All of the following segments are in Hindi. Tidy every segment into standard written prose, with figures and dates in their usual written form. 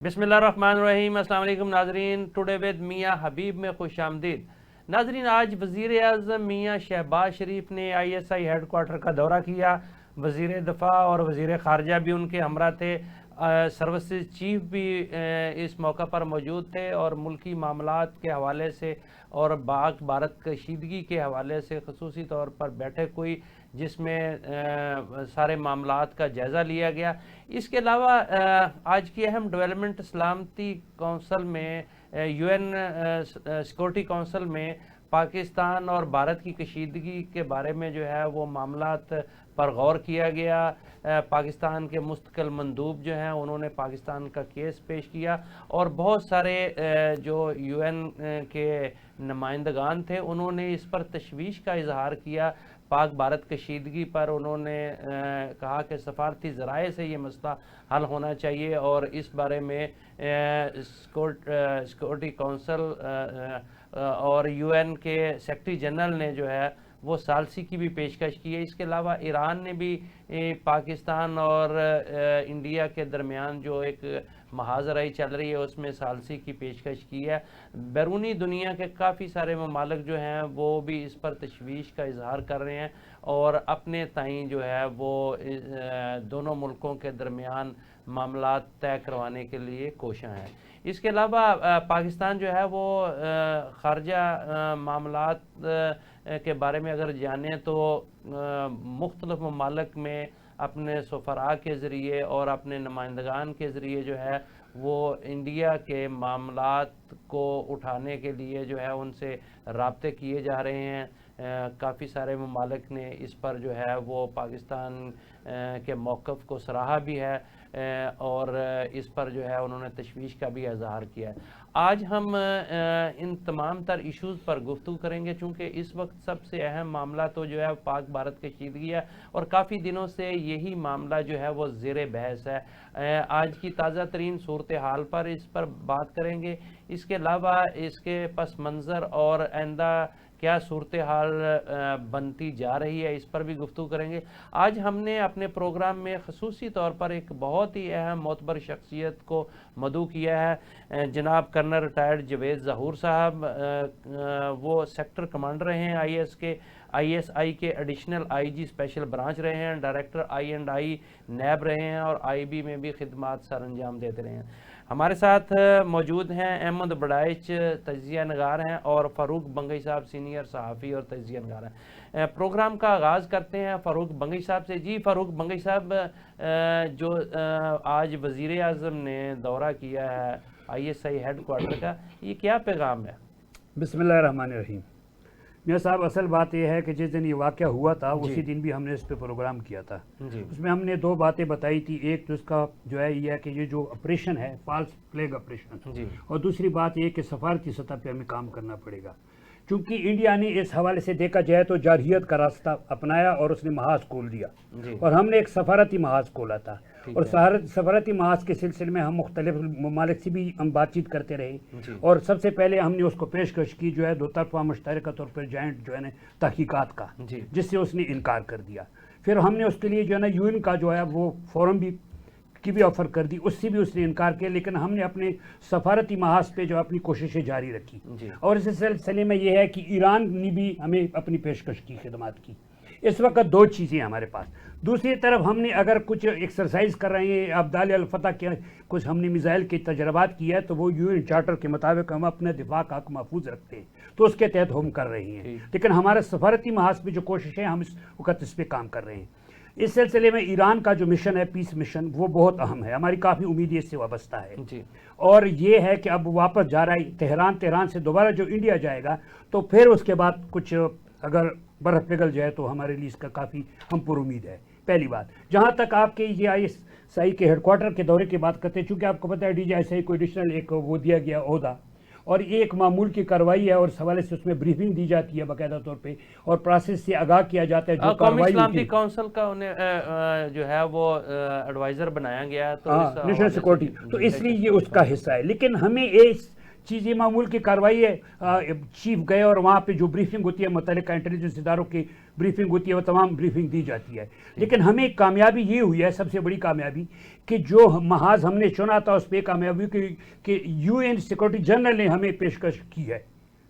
बिस्मिल्लाहिर्रहमानिर्रहीम। अस्सलाम वालेकुम नाजरीन। टुडे विद मियाँ हबीब में खुश आमदीद। नाजरीन, आज वज़ीर आज़म मियाँ शहबाज शरीफ ने ISI हेड क्वार्टर का दौरा किया। वज़ीर दफ़ा और वज़ीर ख़ारजा भी उनके हमरा थे। सर्विसेज चीफ भी इस मौका पर मौजूद थे और मुल्की मामलात के हवाले से और भारत कशीदगी के हवाले से ख़ुसूसी तौर पर बैठक हुई, जिसमें सारे मामलात का जायज़ा लिया गया। इसके अलावा आज की अहम डेवलपमेंट सलामती कौंसल में UN सिक्योरिटी कौंसल में पाकिस्तान और भारत की कशीदगी के बारे में जो है वो मामलात पर गौर किया गया। पाकिस्तान के मुस्तकिल मंदूब जो हैं उन्होंने पाकिस्तान का केस पेश किया और बहुत सारे जो UN के नुमाइंदगान थे उन्होंने इस पर तशवीश का इजहार किया। पाक भारत कशीदगी पर उन्होंने कहा कि सफारती ज़राए से ये मसला हल होना चाहिए और इस बारे में सिक्योरिटी कौंसल और UN के सेक्रेटरी जनरल ने जो है वो सालसी की भी पेशकश की है। इसके अलावा ईरान ने भी पाकिस्तान और इंडिया के दरमियान जो एक महाजराई चल रही है उसमें सालसी की पेशकश की है। बैरूनी दुनिया के काफ़ी सारे ममालिक जो हैं वो भी इस पर तशवीश का इजहार कर रहे हैं और अपने ताईं जो है वो दोनों मुल्कों के दरमियान मामलात तय करवाने के लिए कोशां हैं। इसके अलावा पाकिस्तान जो है वो ख़ारजा मामलात के बारे में अगर जानें तो मुख्तलिफ ममालिक में अपने सफ़रा के ज़रिए और अपने नुमाइंदगान के ज़रिए जो है वो इंडिया के मामलात को उठाने के लिए जो है उनसे राब्ते किए जा रहे हैं। काफ़ी सारे ममालिक ने इस पर जो है वो पाकिस्तान के मौक़िफ़ को सराहा भी है और इस पर जो है उन्होंने तशवीश का भी इजहार किया है। आज हम इन तमाम तर इशूज़ पर गुफ्तगू करेंगे, चूँकि इस वक्त सबसे अहम मामला तो जो है पाक भारत कशीदगी है और काफ़ी दिनों से यही मामला जो है वो ज़ेर बहस है। आज की ताज़ा तरीन सूरत हाल पर इस पर बात करेंगे। इसके अलावा इसके पस मंज़र और आइंदा क्या सूरत हाल बनती जा रही है इस पर भी गुफ्तगू करेंगे। आज हमने अपने प्रोग्राम में ख़ुसूसी तौर पर एक बहुत ही अहम मोतबर शख्सियत को मदऊ किया है। जनाब कर्नल रिटायर्ड जवेद ज़हूर साहब, वो सेक्टर कमांडर रहे हैं ISI के एडिशनल IG स्पेशल ब्रांच रहे हैं, डायरेक्टर I&I नैब रहे हैं और IB में भी खिदमात सर अंजाम देते रहे हैं। हमारे साथ मौजूद हैं अहमद बड़ाइच, तजिया नगार हैं, और फ़ारूक बंगई साहब सीनियर सहाफ़ी और तजिया नगार हैं। प्रोग्राम का आगाज़ करते हैं फ़ारूक बंगई साहब से। जी फ़ारूक बंगई साहब, जो आज वज़ीर आज़म ने दौरा किया है ISI हेड क्वार्टर का, ये क्या पैगाम है? बिस्मिल्लाहिर्रहमानिर्रहीम। मियाँ साहब, असल बात यह है कि जिस दिन ये वाक़या हुआ था उसी दिन भी हमने इस पे प्रोग्राम किया था। उसमें हमने दो बातें बताई थी। एक तो इसका जो है ये है कि ये जो ऑपरेशन है फॉल्स फ्लैग ऑपरेशन, और दूसरी बात ये कि सफारती सतह पे हमें काम करना पड़ेगा, क्योंकि इंडिया ने इस हवाले से देखा जाए तो जारहियत का रास्ता अपनाया और उसने महाज खोल दिया और हमने एक सफारती महाज खोला था। और सफारती महाज के सिलसिले में हम मुख्तलिफ ममालिक से भी हम बातचीत करते रहे और सबसे पहले हमने उसको पेशकश की जो है दो तरफा मुश्तरका तौर पर जॉइंट जो है ना तहकीकात का, जिससे उसने इनकार कर दिया। फिर हमने उसके लिए जो है ना UN का जो है वो फोरम की भी ऑफ़र कर दी, उससे भी उसने इनकार किया। लेकिन हमने अपने सफारती महाज पे जो अपनी कोशिशें जारी रखी और इस सिलसिले में यह है कि ईरान ने भी हमें अपनी पेशकश की खिदमत की। इस वक्त दो चीज़ें हमारे पास। दूसरी तरफ हमने अगर कुछ एक्सरसाइज कर रहे हैं, अब्दाल अल फतह के कुछ हमने मिसाइल के तजर्बात किया है, तो वो UN चार्टर के मुताबिक हम अपने दिफा का हक महफूज रखते हैं, तो उसके तहत हम कर रहे हैं। लेकिन हमारे सफारती महाज पे जो कोशिशें हम इस वक्त इस पर काम कर रहे हैं। इस सिलसिले में ईरान का जो मिशन है, पीस मिशन, वो बहुत अहम है। हमारी काफ़ी उम्मीद इससे वाबस्ता है और ये है कि अब वापस जा रहा है तेहरान से दोबारा जो इंडिया जाएगा, तो फिर उसके बाद कुछ अगर बर्फ़ पिघल जाए तो हमारे लिए इसका काफ़ी हम पर उम्मीद है। पहली बात। जहाँ तक आपके ये ISI के हेडक्वार्टर के दौरे की बात करते हैं, चूँकि आपको पता है DGISI को एडिशनल एक वो दिया गया ओहदा और ये एक मामूल की कार्रवाई है और इस हवाले से उसमें ब्रीफिंग दी जाती है बाकायदा तौर पे और प्रोसेस से आगाह किया जाता है। जो कार्रवाई इस्लामी काउंसिल का उन्हें जो है वो एडवाइज़र बनाया गया तो नेशनल सिक्योरिटी, तो इसलिए ये उसका हिस्सा है। लेकिन हमें इस चीज़ मामूल की कार्रवाई है, चीफ गए और वहाँ पे जो ब्रीफिंग होती है मुतल्लिका इंटेलिजेंस इदारों की ब्रीफिंग होती है, वो तमाम ब्रीफिंग दी जाती है। लेकिन हमें एक कामयाबी ये हुई है, सबसे बड़ी कामयाबी, कि जो महाज हमने चुना था उस पर कामयाबी कि UN सिक्योरिटी जनरल ने हमें पेशकश की है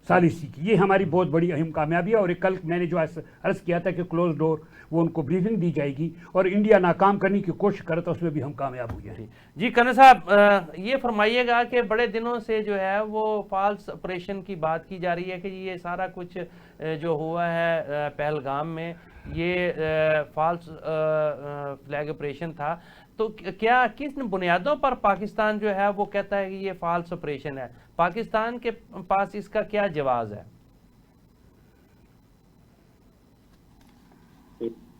सालिसी की। ये हमारी बहुत बड़ी अहम कामयाबी है। और कल मैंने जो अर्ज़ किया था कि क्लोज डोर वो उनको ब्रीफिंग दी जाएगी और इंडिया नाकाम करने की कोशिश करे तो उसमें भी हम कामयाब हुए हैं। जी कर्नल साहब, ये फरमाइएगा कि बड़े दिनों से जो है वो फॉल्स ऑपरेशन की बात की जा रही है कि ये सारा कुछ जो हुआ है पहलगाम में, ये फॉल्स फ्लैग ऑपरेशन था। तो क्या किस बुनियादों पर पाकिस्तान जो है वो कहता है कि ये फॉल्स ऑपरेशन है? पाकिस्तान के पास इसका क्या जवाब है?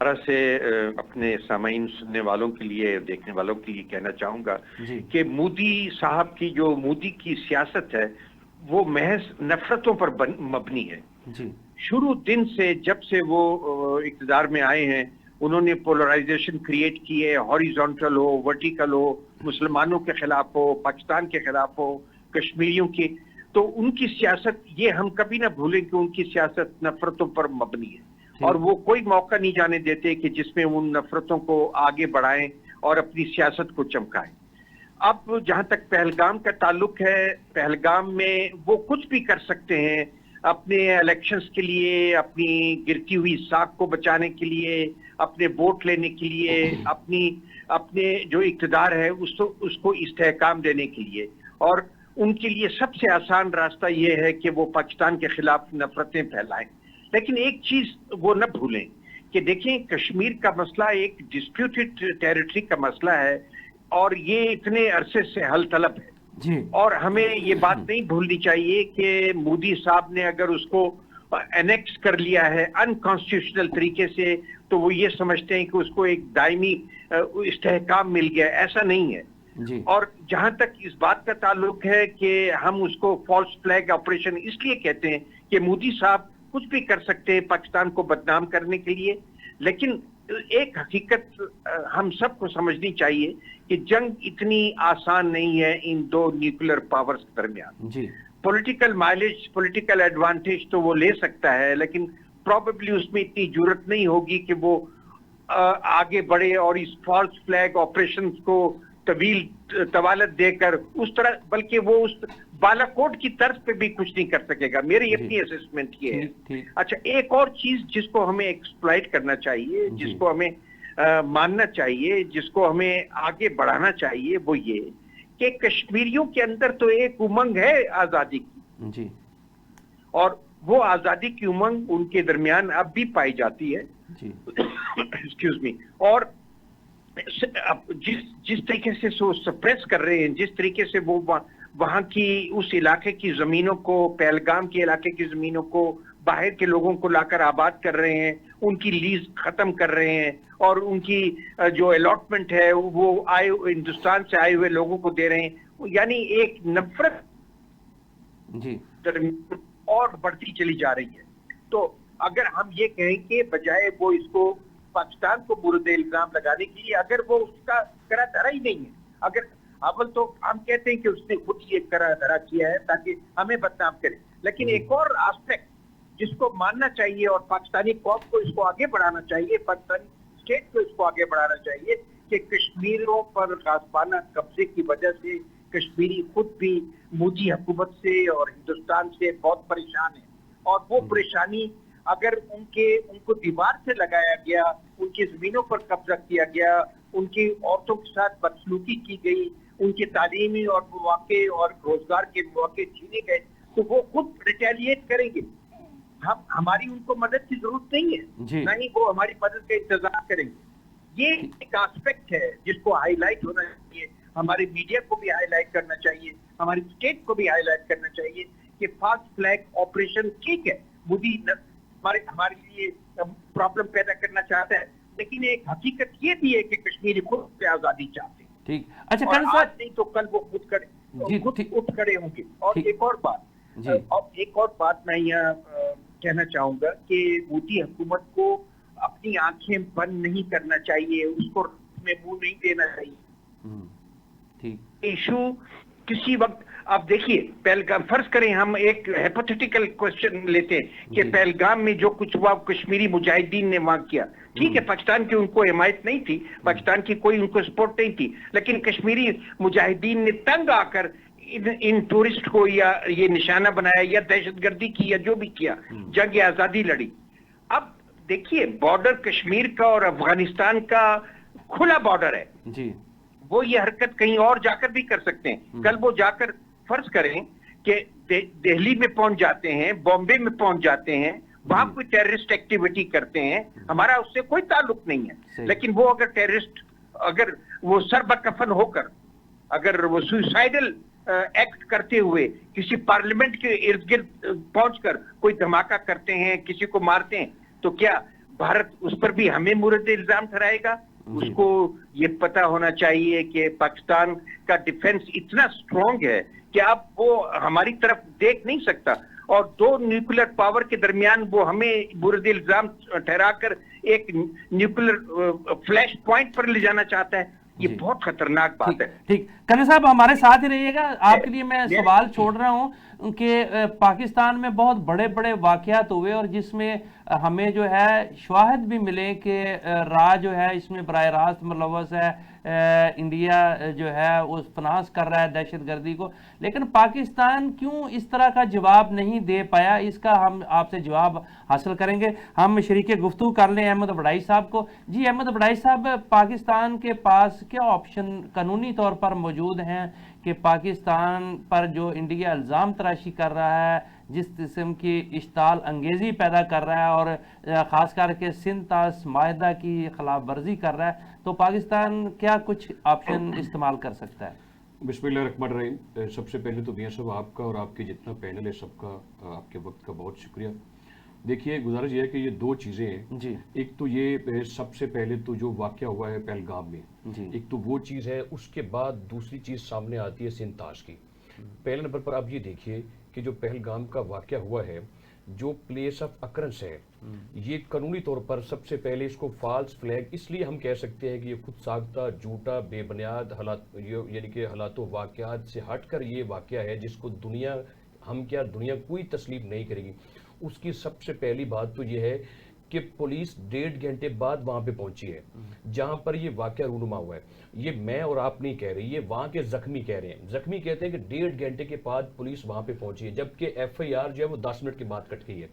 तरह से अपने सामाईन सुनने वालों के लिए, देखने वालों के लिए कहना चाहूंगा कि मोदी साहब की जो मोदी की सियासत है वो महज नफरतों पर मबनी है। शुरू दिन से जब से वो इक़्तिदार में आए हैं उन्होंने पोलराइजेशन क्रिएट की है, हॉरिजॉन्टल हो, वर्टिकल हो, मुसलमानों के खिलाफ हो, पाकिस्तान के खिलाफ हो, कश्मीरियों की। तो उनकी सियासत, ये हम कभी ना भूलें कि उनकी सियासत नफरतों पर मबनी है और वो कोई मौका नहीं जाने देते कि जिसमें उन नफरतों को आगे बढ़ाएं और अपनी सियासत को चमकाएं। अब जहां तक पहलगाम का ताल्लुक है, पहलगाम में वो कुछ भी कर सकते हैं अपने इलेक्शंस के लिए, अपनी गिरती हुई साख को बचाने के लिए, अपने वोट लेने के लिए, अपने जो इक़्तिदार है उसको इस्तेहकाम देने के लिए। और उनके लिए सबसे आसान रास्ता ये है कि वो पाकिस्तान के खिलाफ नफरतें फैलाएं। लेकिन एक चीज वो न भूलें कि देखें, कश्मीर का मसला एक डिस्प्यूटेड टेरिटरी का मसला है और ये इतने अरसे से हल तलब है जी। और हमें ये बात नहीं भूलनी चाहिए कि मोदी साहब ने अगर उसको एनेक्स कर लिया है अनकॉन्स्टिट्यूशनल तरीके से तो वो ये समझते हैं कि उसको एक दायमी इस्तेहकाम मिल गया। ऐसा नहीं है जी। और जहां तक इस बात का ताल्लुक है कि हम उसको फॉल्स फ्लैग ऑपरेशन इसलिए कहते हैं कि मोदी साहब कुछ भी कर सकते हैं पाकिस्तान को बदनाम करने के लिए, लेकिन एक हकीकत हम सबको समझनी चाहिए कि जंग इतनी आसान नहीं है इन दो न्यूक्लियर पावर्स के दरमियान जी। पॉलिटिकल माइलेज, पॉलिटिकल एडवांटेज तो वो ले सकता है, लेकिन प्रॉबेबली उसमें इतनी जरूरत नहीं होगी कि वो आगे बढ़े और इस फॉल्स फ्लैग ऑपरेशंस को तवालत देकर उस तरह, बल्कि वो उस बालाकोट की तर्ज पे भी कुछ नहीं कर सकेगा। मेरी अपनी असेसमेंट ये है। अच्छा, एक और चीज जिसको हमें एक्सप्लॉइट करना चाहिए, जिसको हमें मानना चाहिए, जिसको हमें आगे बढ़ाना चाहिए, वो ये कि कश्मीरियों के अंदर तो एक उमंग है आजादी की जी। और वो आजादी की उमंग उनके दरमियान अब भी पाई जाती है एक्सक्यूज मी। और जिस तरीके से वो सप्रेस कर रहे हैं, जिस तरीके से वो वहां की उस इलाके की जमीनों को, पहलगाम के इलाके की जमीनों को बाहर के लोगों को लाकर आबाद कर रहे हैं, उनकी लीज खत्म कर रहे हैं और उनकी जो अलॉटमेंट है वो हिंदुस्तान से आए हुए लोगों को दे रहे हैं, यानी एक नफरत जी और बढ़ती चली जा रही है। तो अगर हम ये कहें कि बजाय वो इसको पाकिस्तान को मुर्द इल्जाम लगाने के लिए, अगर वो उसका करा धरा ही नहीं है, अगर अव्वल तो हम कहते हैं कि उसने खुद ये करा धरा किया है ताकि हमें बदनाम करे, लेकिन एक और एस्पेक्ट जिसको मानना चाहिए और पाकिस्तानी कौम को इसको आगे बढ़ाना चाहिए, पाकिस्तानी स्टेट को इसको आगे बढ़ाना चाहिए कि कश्मीरियों पर गासबाना कब्जे की वजह से कश्मीरी खुद भी मोदी हुकूमत से और हिंदुस्तान से बहुत परेशान है। और वो परेशानी अगर उनको दीवार से लगाया गया, उनकी जमीनों पर कब्जा किया गया, उनकी औरतों के साथ बदसलूकी की गई, उनके तालीमी और मौके और रोजगार के मौके छीने गए, तो वो खुद रिटेलिएट करेंगे। हमारी उनको मदद की जरूरत नहीं है, ना ही वो हमारी मदद का इंतजार करेंगे। ये एक एस्पेक्ट है जिसको हाईलाइट होना चाहिए, हमारे मीडिया को भी हाईलाइट करना चाहिए, हमारी स्टेट को भी हाईलाइट करना चाहिए कि फास्ट फ्लैग ऑपरेशन ठीक है, मोदी हमारे लिए प्रॉब्लम पैदा करना चाहता है, लेकिन एक हकीकत ये भी है कि कश्मीरी खुद से आजादी चाहते हैं। ठीक, अच्छा कल साहब, नहीं तो कल वो खुद उठ खड़े होंगे। और एक और बात मैं यहाँ कहना चाहूंगा कि मोदी हुकूमत को अपनी आंखें बंद नहीं करना चाहिए, उसको में मुंह नहीं देना चाहिए। इशू किसी वक्त आप देखिए पहलगाम, फर्ज करें हम एक हाइपोथेटिकल क्वेश्चन लेते हैं कि पहलगाम में जो कुछ हुआ कश्मीरी मुजाहिदीन ने वहां किया, ठीक है, पाकिस्तान की उनको हिमायत नहीं थी, पाकिस्तान की कोई उनको सपोर्ट नहीं थी, लेकिन कश्मीरी मुजाहिदीन ने तंग आकर इन टूरिस्ट को या ये निशाना बनाया या दहशतगर्दी की या जो भी किया, जंग आजादी लड़ी। अब देखिए बॉर्डर कश्मीर का और अफगानिस्तान का खुला बॉर्डर है जी, वो ये हरकत कहीं और जाकर भी कर सकते हैं। कल वो जाकर फर्ज करें कि दिल्ली में पहुंच जाते हैं, बॉम्बे में पहुंच जाते हैं, वहां कोई टेररिस्ट एक्टिविटी करते हैं, हमारा उससे कोई ताल्लुक नहीं है, लेकिन वो अगर टेररिस्ट, अगर वो सरबकफन होकर, अगर वो सुसाइडल एक्ट करते हुए किसी पार्लियामेंट के इर्द गिर्द पहुंचकर कोई धमाका करते हैं, किसी को मारते हैं, तो क्या भारत उस पर भी हमें मुर्द इल्जाम ठहराएगा? उसको ये पता होना चाहिए कि पाकिस्तान का डिफेंस इतना स्ट्रांग है कि अब वो हमारी तरफ देख नहीं सकता, और दो न्यूक्लियर पावर के दरमियान वो हमें मुर्द इल्जाम ठहराकर एक न्यूक्लियर फ्लैश पॉइंट पर ले जाना चाहता है। ये बहुत खतरनाक बात है। ठीक, कर्नल साहब हमारे साथ ही रहिएगा। आपके लिए मैं सवाल छोड़ रहा हूं कि पाकिस्तान में बहुत बड़े बड़े वाकयात हुए और जिसमें हमें जो है शवाहिद भी मिले कि जो है इसमें बराह रास्त मुलव्वस है, इंडिया जो है वो फिनांस कर रहा है दहशतगर्दी को, लेकिन पाकिस्तान क्यों इस तरह का जवाब नहीं दे पाया, इसका हम आपसे जवाब हासिल करेंगे। हम शरीके गुफ्तगू कर लें अहमद बड़ाई साहब को। जी अहमद बड़ाई साहब, पाकिस्तान के पास क्या ऑप्शन कानूनी तौर पर मौजूद हैं कि पाकिस्तान पर जो इंडिया इल्ज़ाम तराशी कर रहा है, जिस किस्म की इश्ताल अंगेज़ी पैदा कर रहा है और ख़ास करके सिंध तास माहिदा की खिलाफ वर्जी कर रहा है, तो पाकिस्तान क्या कुछ ऑप्शन इस्तेमाल कर सकता है? बिस्मिल्लाहिर्रहमानिर्रहीम। सबसे पहले तो मियां साहब आपका और आपके जितना पैनल है सबका आपके वक्त का बहुत शुक्रिया। देखिए गुजारिश ये है कि ये दो चीज़ें हैं जी। एक तो ये सबसे पहले तो जो वाक़या हुआ है पहलगाम में जी। एक तो वो चीज़ है, उसके बाद दूसरी चीज़ सामने आती है सिंध ताश की। पहले नंबर पर आप ये देखिए कि जो पहलगाम का वाक़या हुआ है, जो प्लेस ऑफ अकरेंस है, ये कानूनी तौर पर सबसे पहले इसको फॉल्स फ्लैग इसलिए हम कह सकते हैं कि ये खुद साख्ता, झूठा, बेबुनियाद हालात, यानी कि हालातों वाक़यात से हटकर ये वाक़या है जिसको दुनिया, हम क्या दुनिया कोई तस्लीम नहीं करेगी। उसकी सबसे पहली बात तो ये है कि पुलिस 1.5 घंटे बाद वहां पे पहुंची है जहां पर ये वाकया रूनुमा हुआ है। ये मैं और आप नहीं कह रहे, ये वहां के जख्मी कह रहे हैं। जख्मी कहते हैं कि 1.5 घंटे के बाद पुलिस वहां पे पहुंची है, जबकि FIR जो है वो 10 मिनट के बाद कट गई है।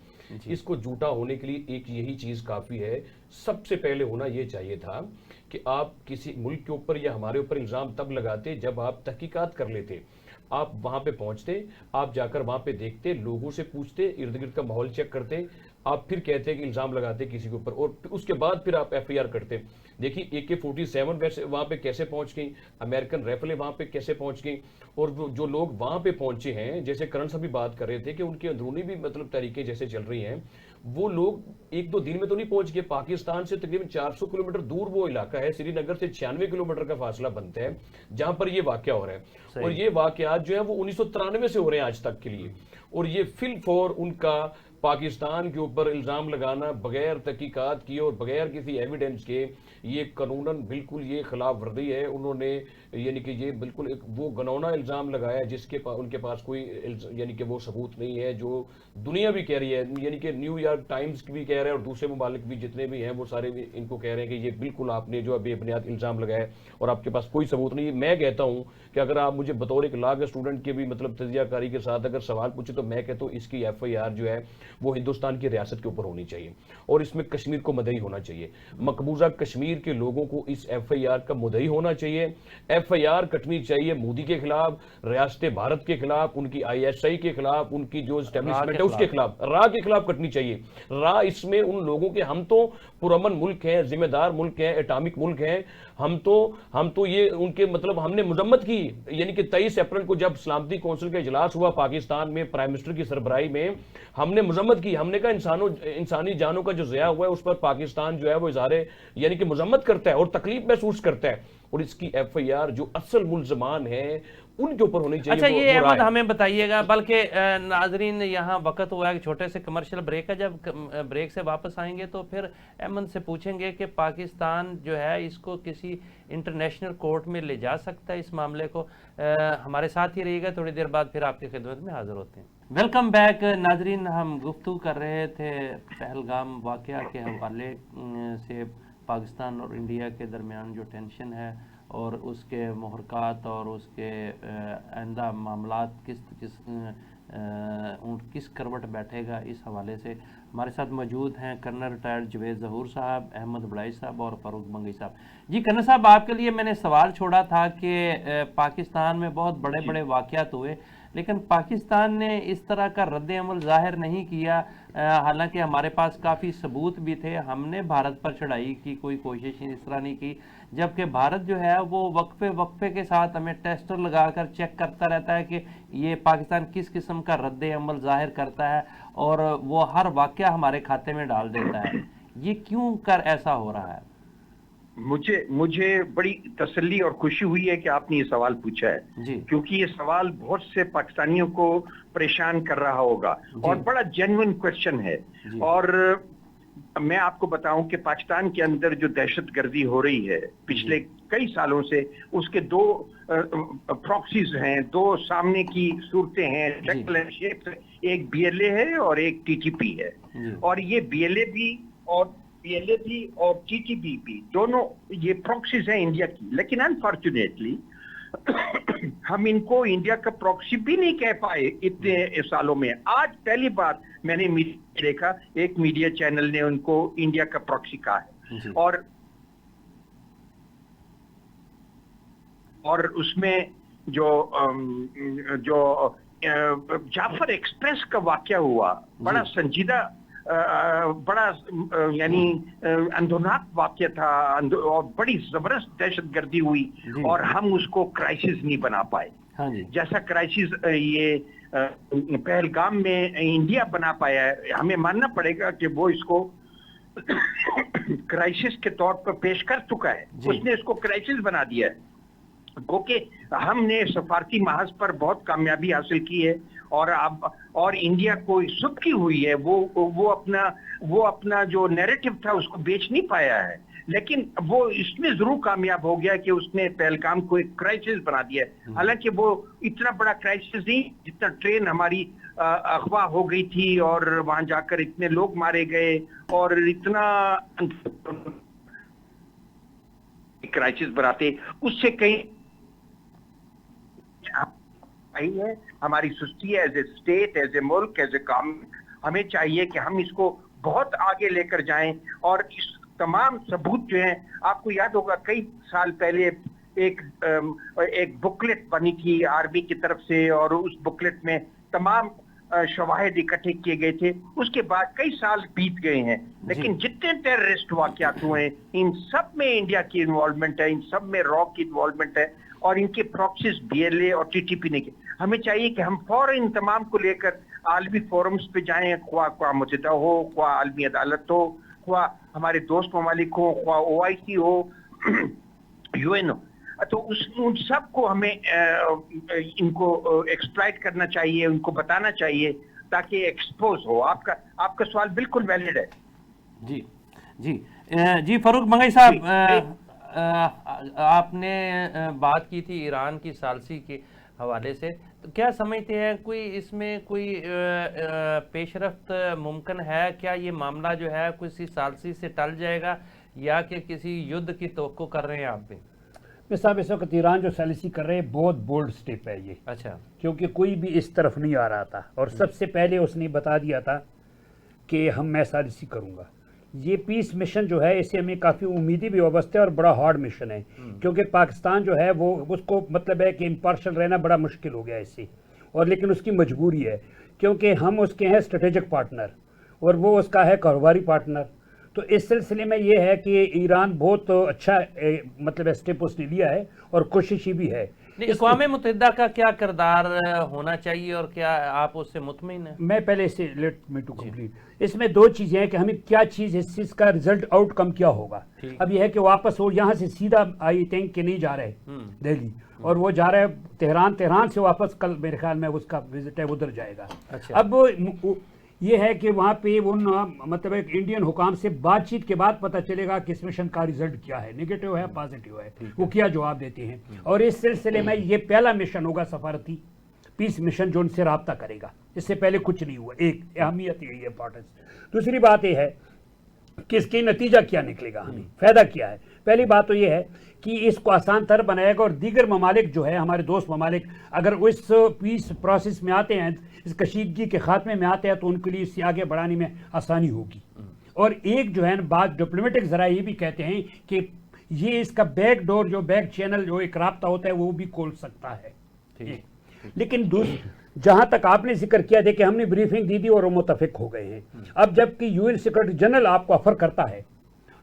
इसको झूठा होने के लिए एक यही चीज काफी है। सबसे पहले होना ये चाहिए था कि आप किसी मुल्क के ऊपर या हमारे ऊपर इल्जाम तब लगाते जब आप तहकीकात कर लेते, आप वहां पे पहुंचते, आप जाकर वहां पे देखते, लोगों से पूछते, इर्द गिर्द का माहौल चेक करते, आप फिर कहते कि इल्जाम लगाते किसी के ऊपर और उसके बाद फिर आप FIR करते। देखिए AK-47 वैसे वहां पे कैसे पहुंच गई, अमेरिकन राइफलें वहां पे कैसे पहुंच गई, और जो लोग वहां पे पहुंचे हैं, जैसे करण साहब भी बात कर रहे थे कि उनकी अंदरूनी भी मतलब तरीके जैसे चल रही हैं, वो लोग 1-2 दिन में तो नहीं पहुंच गए। पाकिस्तान से तकरीबन 400 किलोमीटर दूर वो इलाका है, श्रीनगर से 96 किलोमीटर का फासला बनता है जहां पर ये वाकया हो रहा है। और ये वाकयात जो है वो 1993 से हो रहे हैं आज तक के लिए, और ये फिल फॉर उनका पाकिस्तान के ऊपर इल्जाम लगाना बगैर तहकीकात किए और बगैर किसी एविडेंस के, ये कानूनन बिल्कुल ये खिलाफ वर्जी है। उन्होंने यानी कि ये बिल्कुल एक वो घनौना इल्जाम लगाया जिसके उनके पास कोई यानी कि वो सबूत नहीं है, जो दुनिया भी कह रही है, यानी कि न्यूयॉर्क टाइम्स भी कह रहे हैं और दूसरे ममालिक भी जितने भी हैं वो सारे भी इनको कह रहे हैं कि ये बिल्कुल आपने जो बेबुनियाद इल्जाम लगाया और आपके पास कोई सबूत नहीं है। मैं कहता हूँ कि अगर आप मुझे बतौर एक लॉ के स्टूडेंट के भी मतलब तजियाकारी के साथ अगर सवाल पूछे तो मैं कहता हूँ इसकी FIR जो है वो हिंदुस्तान की रियासत के ऊपर होनी चाहिए और इसमें कश्मीर को मुद्दई होना चाहिए। मकबूजा कश्मीर के लोगों को इस FIR का मुद्दई होना चाहिए। FIR कटनी चाहिए मोदी के खिलाफ, रियासत भारत के खिलाफ, उनकी ISI के खिलाफ, उनकी जो एस्टेब्लिशमेंट है उसके खिलाफ, रा के खिलाफ कटनी चाहिए। रा इसमें उन लोगों के, हम तो पुरअमन मुल्क हैं, जिम्मेदार मुल्क हैं, एटॉमिक मुल्क हैं, हम तो ये उनके मतलब हमने मजम्मत की, यानी कि 23 अप्रैल को जब सलामती कौंसिल का इजलास हुआ पाकिस्तान में प्राइम मिनिस्टर की सरबराही में, हमने मजम्मत की, हमने कहा इंसानी जानों का जो ज़िया हुआ है उस पर पाकिस्तान जो है वो इज़हार यानी कि मजम्मत करता है और तकलीफ महसूस करता है। और इसकी FIR जो असल मुल्ज़मान है उनके ऊपर होनी चाहिए। अच्छा, ये अहमद हमें बताइएगा, बल्कि नाजरीन यहाँ वक्त हुआ है कि छोटे से कमर्शियल ब्रेक है, जब ब्रेक से वापस आएंगे तो फिर अहमद से पूछेंगे कि पाकिस्तान जो है इसको किसी इंटरनेशनल कोर्ट में ले जा सकता है इस मामले को। हमारे साथ ही रहिएगा, थोड़ी देर बाद फिर आपकी खिदमत में हाजिर होते हैं। वेलकम बैक नाजरीन, हम गुफ्तगू कर रहे थे पहलगाम वाक़या के हवाले से, पाकिस्तान और इंडिया के दरमियान जो टेंशन है और उसके मुहरकात और उसके आइंदा मामलात किस करवट बैठेगा, इस हवाले से हमारे साथ मौजूद हैं कर्नल रिटायर्ड जवेद ज़हूर साहब, अहमद बड़ाई साहब और फ़ारूक बंगई साहब। जी कर्नल साहब, आपके लिए मैंने सवाल छोड़ा था कि पाकिस्तान में बहुत बड़े बड़े वाक़यात हुए, लेकिन पाकिस्तान ने इस तरह का रद्द अमल ज़ाहिर नहीं किया। हालांकि हमारे पास काफ़ी सबूत भी थे, हमने भारत पर चढ़ाई की कोई कोशिश इस तरह नहीं की, जबकि भारत जो है वो वक्फे के साथ हमें टेस्टर लगाकर चेक करता रहता है कि ये पाकिस्तान किस किस्म का रद्द अमल ज़ाहिर करता है और वो हर वाक़या हमारे खाते में डाल देता है। ये क्यों कर ऐसा हो रहा है? मुझे बड़ी तसल्ली और खुशी हुई है कि आपने ये सवाल पूछा है जी। क्योंकि ये सवाल बहुत से पाकिस्तानियों को परेशान कर रहा होगा और बड़ा जेन्युइन क्वेश्चन है। और मैं आपको बताऊं कि पाकिस्तान के अंदर जो दहशतगर्दी हो रही है पिछले कई सालों से, उसके दो प्रॉक्सीज हैं, दो सामने की सूरतें हैं, शेप, एक BLA है और एक TTP है। और ये BLA भी और TTP भी दोनों ये प्रॉक्सीज हैं इंडिया की, लेकिन अनफॉर्चुनेटली हम इनको इंडिया का प्रॉक्सी भी नहीं कह पाए इतने सालों में। आज पहली बार मैंने मीडिया देखा, एक मीडिया चैनल ने उनको इंडिया का प्रॉक्सी कहा है। और उसमें जो जाफर एक्सप्रेस का वाकया हुआ, बड़ा संजीदा, बड़ा यानी अंधोनाक वाकया था और बड़ी जबरदस्त दहशतगर्दी हुई और हम उसको क्राइसिस नहीं बना पाए। हाँ जी। जैसा क्राइसिस ये पहलगाम में इंडिया बना पाया है, हमें मानना पड़ेगा कि वो इसको क्राइसिस के तौर पर पेश कर चुका है, उसने इसको क्राइसिस बना दिया है। क्योंकि हमने सफारती महाज पर बहुत कामयाबी हासिल की है और इंडिया को सुबकी हुई है, वो अपना जो नैरेटिव था उसको बेच नहीं पाया है, लेकिन वो इसमें जरूर कामयाब हो गया कि उसने पहलगाम को एक क्राइसिस बना दिया है। हालांकि वो इतना बड़ा क्राइसिस नहीं जितना ट्रेन हमारी अगवा हो गई थी और वहां जाकर इतने लोग मारे गए और इतना क्राइसिस बनाते, उससे कहीं है हमारी सुस्ती है as a state, as a मुल्क, एज ए गवर्नमेंट। हमें चाहिए कि हम इसको बहुत आगे लेकर जाएं और इस तमाम सबूत जो हैं, आपको याद होगा कई साल पहले एक बुकलेट बनी थी आर्मी की तरफ से और उस बुकलेट में तमाम शवाहिद इकट्ठे किए गए थे। उसके बाद कई साल बीत गए हैं, लेकिन जितने टेररिस्ट वाकयात हुए हैं इन सब में इंडिया की इन्वॉल्वमेंट है, इन सब में रॉ की इन्वॉल्वमेंट है और इनके प्रॉक्सीज BLA और TTP ने। हमें चाहिए कि हम फौरन इन तमाम को लेकर आलमी फोरम्स पे जाएं, ख्वाह मुत्तहिदा हो, ख्वाह आलमी अदालत हो, ख्वाह हमारे दोस्त ममालिक हो, ख्वाह OIC हो, UN हो, तो उन सब को हमें इनको एक्सप्लॉइट करना चाहिए, उनको बताना चाहिए ताकि एक्सपोज हो। आपका सवाल बिल्कुल वैलिड है। जी जी जी फ़ारूक बंगई साहब, आपने बात की थी ईरान की सालसी के हवाले से, तो क्या समझते हैं कोई इसमें कोई पेशरफ्त मुमकिन है? क्या ये मामला जो है किसी सालसी से टल जाएगा या कि किसी युद्ध की तवक्को कर रहे हैं आप भी? साहब, इस वक्त ईरान जो सालिसी कर रहे हैं बहुत बोल्ड स्टेप है ये। अच्छा। क्योंकि कोई भी इस तरफ नहीं आ रहा था और सबसे पहले उसने बता दिया था कि मैं सालिसी करूँगा। ये पीस मिशन जो है इससे हमें काफ़ी उम्मीदें भी वाबस्ते है और बड़ा हार्ड मिशन है, क्योंकि पाकिस्तान जो है वो उसको मतलब है कि इम्पार्शल रहना बड़ा मुश्किल हो गया इससे, और लेकिन उसकी मजबूरी है क्योंकि हम उसके हैं स्ट्रेटेजिक पार्टनर और वो उसका है कारोबारी पार्टनर। तो इस सिलसिले में ये है कि ईरान बहुत अच्छा मतलब स्टेप उसने लिया है और कोशिश भी है, नहीं, अक़वाम मुत्तहिदा का क्या किरदार होना चाहिए और क्या आप उससे मुतमिन हैं? मैं पहले इससे लेट मी टू कंप्लीट। इसमें दो चीजें हैं कि हमें क्या चीज इस चीज का रिजल्ट आउटकम क्या होगा। अब यह है कि वापस वो यहाँ से सीधा आई थिंक कि नहीं जा रहे दिल्ली, और वो जा रहा है तेहरान से वापस कल मेरे ख्याल में उसका विजिट है, उधर जाएगा। अच्छा। अब ये है कि वहाँ पे वो मतलब एक इंडियन हुकाम से बातचीत के बाद पता चलेगा कि इस मिशन का रिजल्ट क्या है, नेगेटिव है पॉजिटिव है, वो क्या जवाब देते हैं। और इस सिलसिले में ये पहला मिशन होगा सफारती पीस मिशन जो उनसे रब्ता करेगा। इससे पहले कुछ नहीं हुआ। एक अहमियत यही है, इंपॉर्टेंस। दूसरी बात यह है कि इसके नतीजा क्या निकलेगा, हमें फायदा क्या है। पहली बात तो ये है कि इसको आसान तर बनाएगा, और दीगर ममालिक जो है हमारे दोस्त ममालिक अगर इस पीस प्रोसेस में आते हैं, इस कशीदगी के खात्मे में आते हैं, तो उनके लिए इससे आगे बढ़ाने में आसानी होगी। और एक जो है ना बात डिप्लोमेटिक जरा ये भी कहते हैं कि ये इसका बैक डोर जो बैक चैनल जो एक राब्ता होता है वो भी खोल सकता है। लेकिन जहां तक आपने जिक्र किया, देखिए हमने ब्रीफिंग दी थी और वो मुतफिक हो गए हैं। अब जबकि यूएन सेक्रेटरी जनरल आपको ऑफर करता है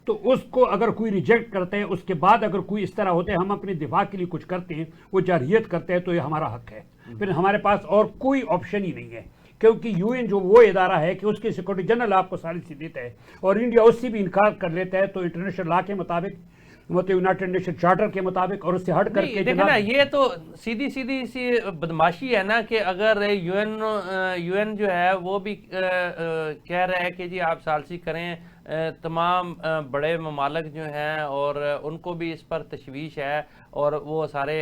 तो उसको अगर कोई रिजेक्ट करते हैं, उसके बाद अगर कोई इस तरह होते हैं हम अपने दिफा के लिए कुछ करते हैं, वो जारहियत करते हैं, तो ये हमारा हक है। फिर हमारे पास और कोई ऑप्शन ही नहीं है, क्योंकि यूएन जो वो इदारा है कि उसके सिक्योरिटी जनरल आपको सालिसी देता है और इंडिया उससे भी इनकार कर लेता है, तो इंटरनेशनल लॉ के मुताबिक, मतलब यूनाइटेड नेशन चार्टर के मुताबिक, और उससे हट करके देखो ना, ये तो सीधी सी बदमाशी है ना कि अगर यूएन जो है वो भी कह रहा है कि जी आप सालसी करें, तमाम बड़े ममालिक जो हैं और उनको भी इस पर तशवीश है और वो सारे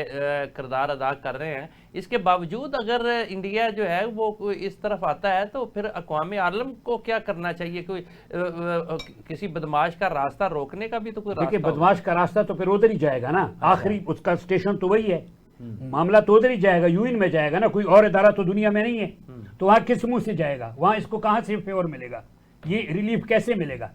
किरदार अदा कर रहे हैं, इसके बावजूद अगर इंडिया जो है वो इस तरफ आता है तो फिर अक़वाम आलम को क्या करना चाहिए? कोई किसी बदमाश का रास्ता रोकने का भी तो कोई रास्ता। बदमाश का रास्ता तो फिर उधर ही जाएगा ना। आखिरी उसका स्टेशन तो वही है, मामला तो उधर ही जाएगा, यूएन में जाएगा ना। कोई और इदारा तो दुनिया में नहीं है, तो वहां किस मुंह से जाएगा? वहां इसको कहां से फेवर मिलेगा, ये रिलीफ कैसे मिलेगा?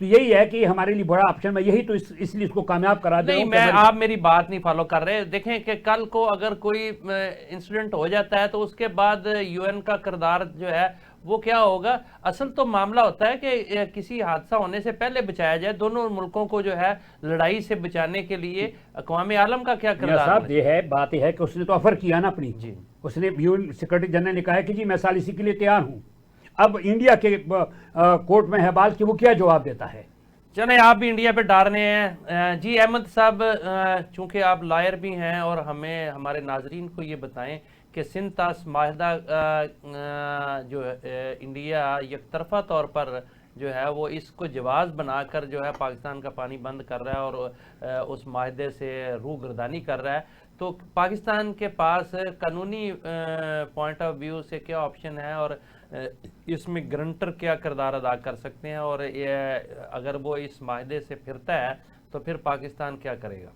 तो यही है कि हमारे लिए बड़ा ऑप्शन है, यही तो इसलिए इसको कामयाब करा दे। नहीं, आप मेरी बात नहीं फॉलो कर रहे। देखें कि कल को अगर कोई इंसिडेंट हो जाता है तो उसके बाद यूएन का किरदार जो है वो क्या होगा? असल तो मामला होता है कि किसी हादसा होने से पहले बचाया जाए। दोनों मुल्कों को जो है लड़ाई से बचाने के लिए अक़वाम आलम का क्या किरदार? ये है, बात यह है कि उसने तो ऑफर किया ना अपनी जी। उसने यूएन सेक्रेटरी जनरल ने कहा है कि जी मैं सालिसी के लिए तैयार हूँ। अब इंडिया के कोर्ट में है बात कि वो क्या जवाब देता है। चले, आप भी इंडिया पे डाल रहे हैं जी। अहमद साहब, चूंकि आप लॉयर भी हैं और हमें हमारे नाजरीन को ये बताएं कि सिंध तास माहिदा जो इंडिया यकतरफा तौर पर जो है वो इसको जवाज़ बनाकर जो है पाकिस्तान का पानी बंद कर रहा है और उस माहिदे से रूगर्दानी कर रहा है, तो पाकिस्तान के पास कानूनी पॉइंट ऑफ व्यू से क्या ऑप्शन है और इसमें ग्रंटर क्या किरदार अदा कर सकते हैं, और अगर वो इस माहिदे से फिरता है तो फिर पाकिस्तान क्या करेगा?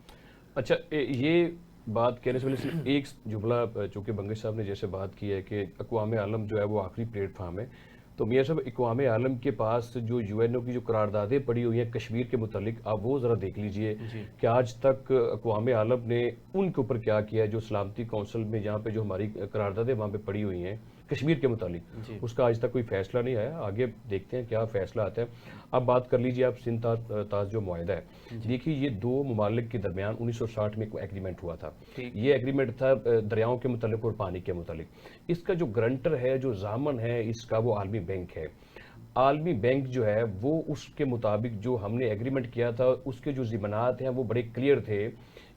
अच्छा, ये बात कहने से पहले एक जुमला, चूँकि बंगश साहब ने जैसे बात की है कि अक़वाम आलम जो है वो आखिरी प्लेटफार्म है, तो मियाँ साहब अक़वाम आलम के पास जो यूएनओ की जो करारदादें पड़ी हुई हैं कश्मीर के मुतालिक, आप वो ज़रा देख लीजिए कि आज तक अक़वाम आलम ने उनके ऊपर क्या किया है। जो सलामती कौंसिल में जहाँ पे जो हमारी करारदादें वहाँ पे पड़ी हुई हैं कश्मीर के मुतालिक, उसका आज तक कोई फैसला नहीं आया। आगे देखते हैं क्या फैसला आता है। अब बात कर लीजिए आप सिंध ताज जो मुआहदा है, देखिए ये दो ममालिक के दरमियान 1960 में एक एग्रीमेंट हुआ था। ये एग्रीमेंट था दरियाओं के मुतालिक और पानी के मुतालिक। इसका जो ग्रंटर है, जो जामन है इसका, वो आलमी बैंक है। आलमी बैंक जो है वो उसके मुताबिक जो हमने एग्रीमेंट किया था उसके जो ज़िमानात हैं वो बड़े क्लियर थे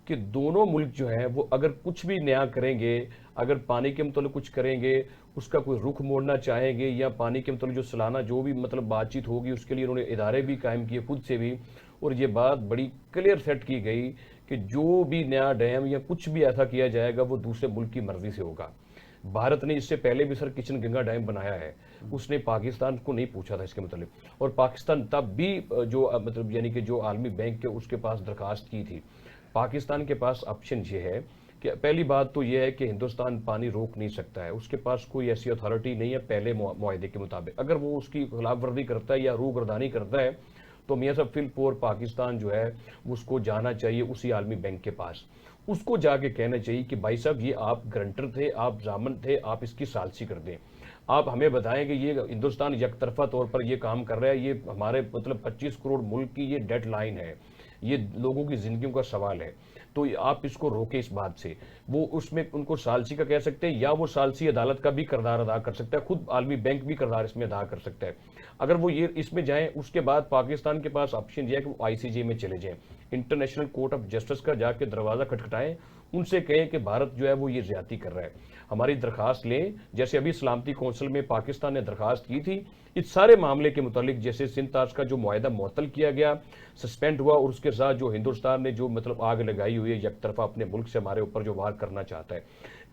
कि दोनों मुल्क जो हैं वो अगर कुछ भी नया करेंगे, अगर पानी के मतलब कुछ करेंगे, उसका कोई रुख मोड़ना चाहेंगे या पानी के मतलब जो सालाना जो भी मतलब बातचीत होगी उसके लिए उन्होंने इदारे भी कायम किए खुद से भी, और ये बात बड़ी क्लियर सेट की गई कि जो भी नया डैम या कुछ भी ऐसा किया जाएगा वो दूसरे मुल्क की मर्जी से होगा। भारत ने इससे पहले भी सर किशन गंगा डैम बनाया है, उसने पाकिस्तान को नहीं पूछा था इसके मतलब, और पाकिस्तान तब भी जो मतलब यानी कि जो आलमी बैंक के उसके पास दरखास्त की थी। पाकिस्तान के पास ऑप्शन ये है कि पहली बात तो ये है कि हिंदुस्तान पानी रोक नहीं सकता है, उसके पास कोई ऐसी अथॉरिटी नहीं है पहले मुआहदे के मुताबिक। अगर वो उसकी खिलाफ वर्जी करता है या रूगर्दानी करता है तो मियाँ साहब फिलपोर पाकिस्तान जो है उसको जाना चाहिए उसी आलमी बैंक के पास, उसको जाके कहना चाहिए कि भाई साहब ये आप ग्रंटर थे, आप जामन थे, आप इसकी सालसी कर दें। आप हमें बताएं कि ये हिंदुस्तान यकतरफा तौर पर ये काम कर रहा है, ये हमारे मतलब 25 करोड़ मुल्क की ये डेड लाइन है, ये लोगों की जिंदगियों का सवाल है। तो आप इसको रोके इस बात से। वो उसमें उनको सालसी का कह सकते हैं, या वो सालसी अदालत का भी किरदार अदा कर सकता है, खुद आलमी बैंक भी किरदार इसमें अदा कर सकता है। अगर वो ये इसमें जाएं, उसके बाद पाकिस्तान के पास ऑप्शन यह है कि वो ICJ में चले जाएं, इंटरनेशनल कोर्ट ऑफ जस्टिस का जाके दरवाजा खटखटाएं, उनसे कहें कि भारत जो है वो ये ज्यादती कर रहा है, हमारी दरखास्त लें। जैसे अभी सलामती कौंसिल में पाकिस्तान ने दरखास्त की थी इस सारे मामले के मुतालिक, जैसे सिंध ताज का जो मुआहदा मुअत्तल किया गया, सस्पेंड हुआ, और उसके साथ जो हिंदुस्तान ने जो मतलब आग लगाई हुई है एक तरफा अपने मुल्क से हमारे ऊपर जो वार करना चाहता है,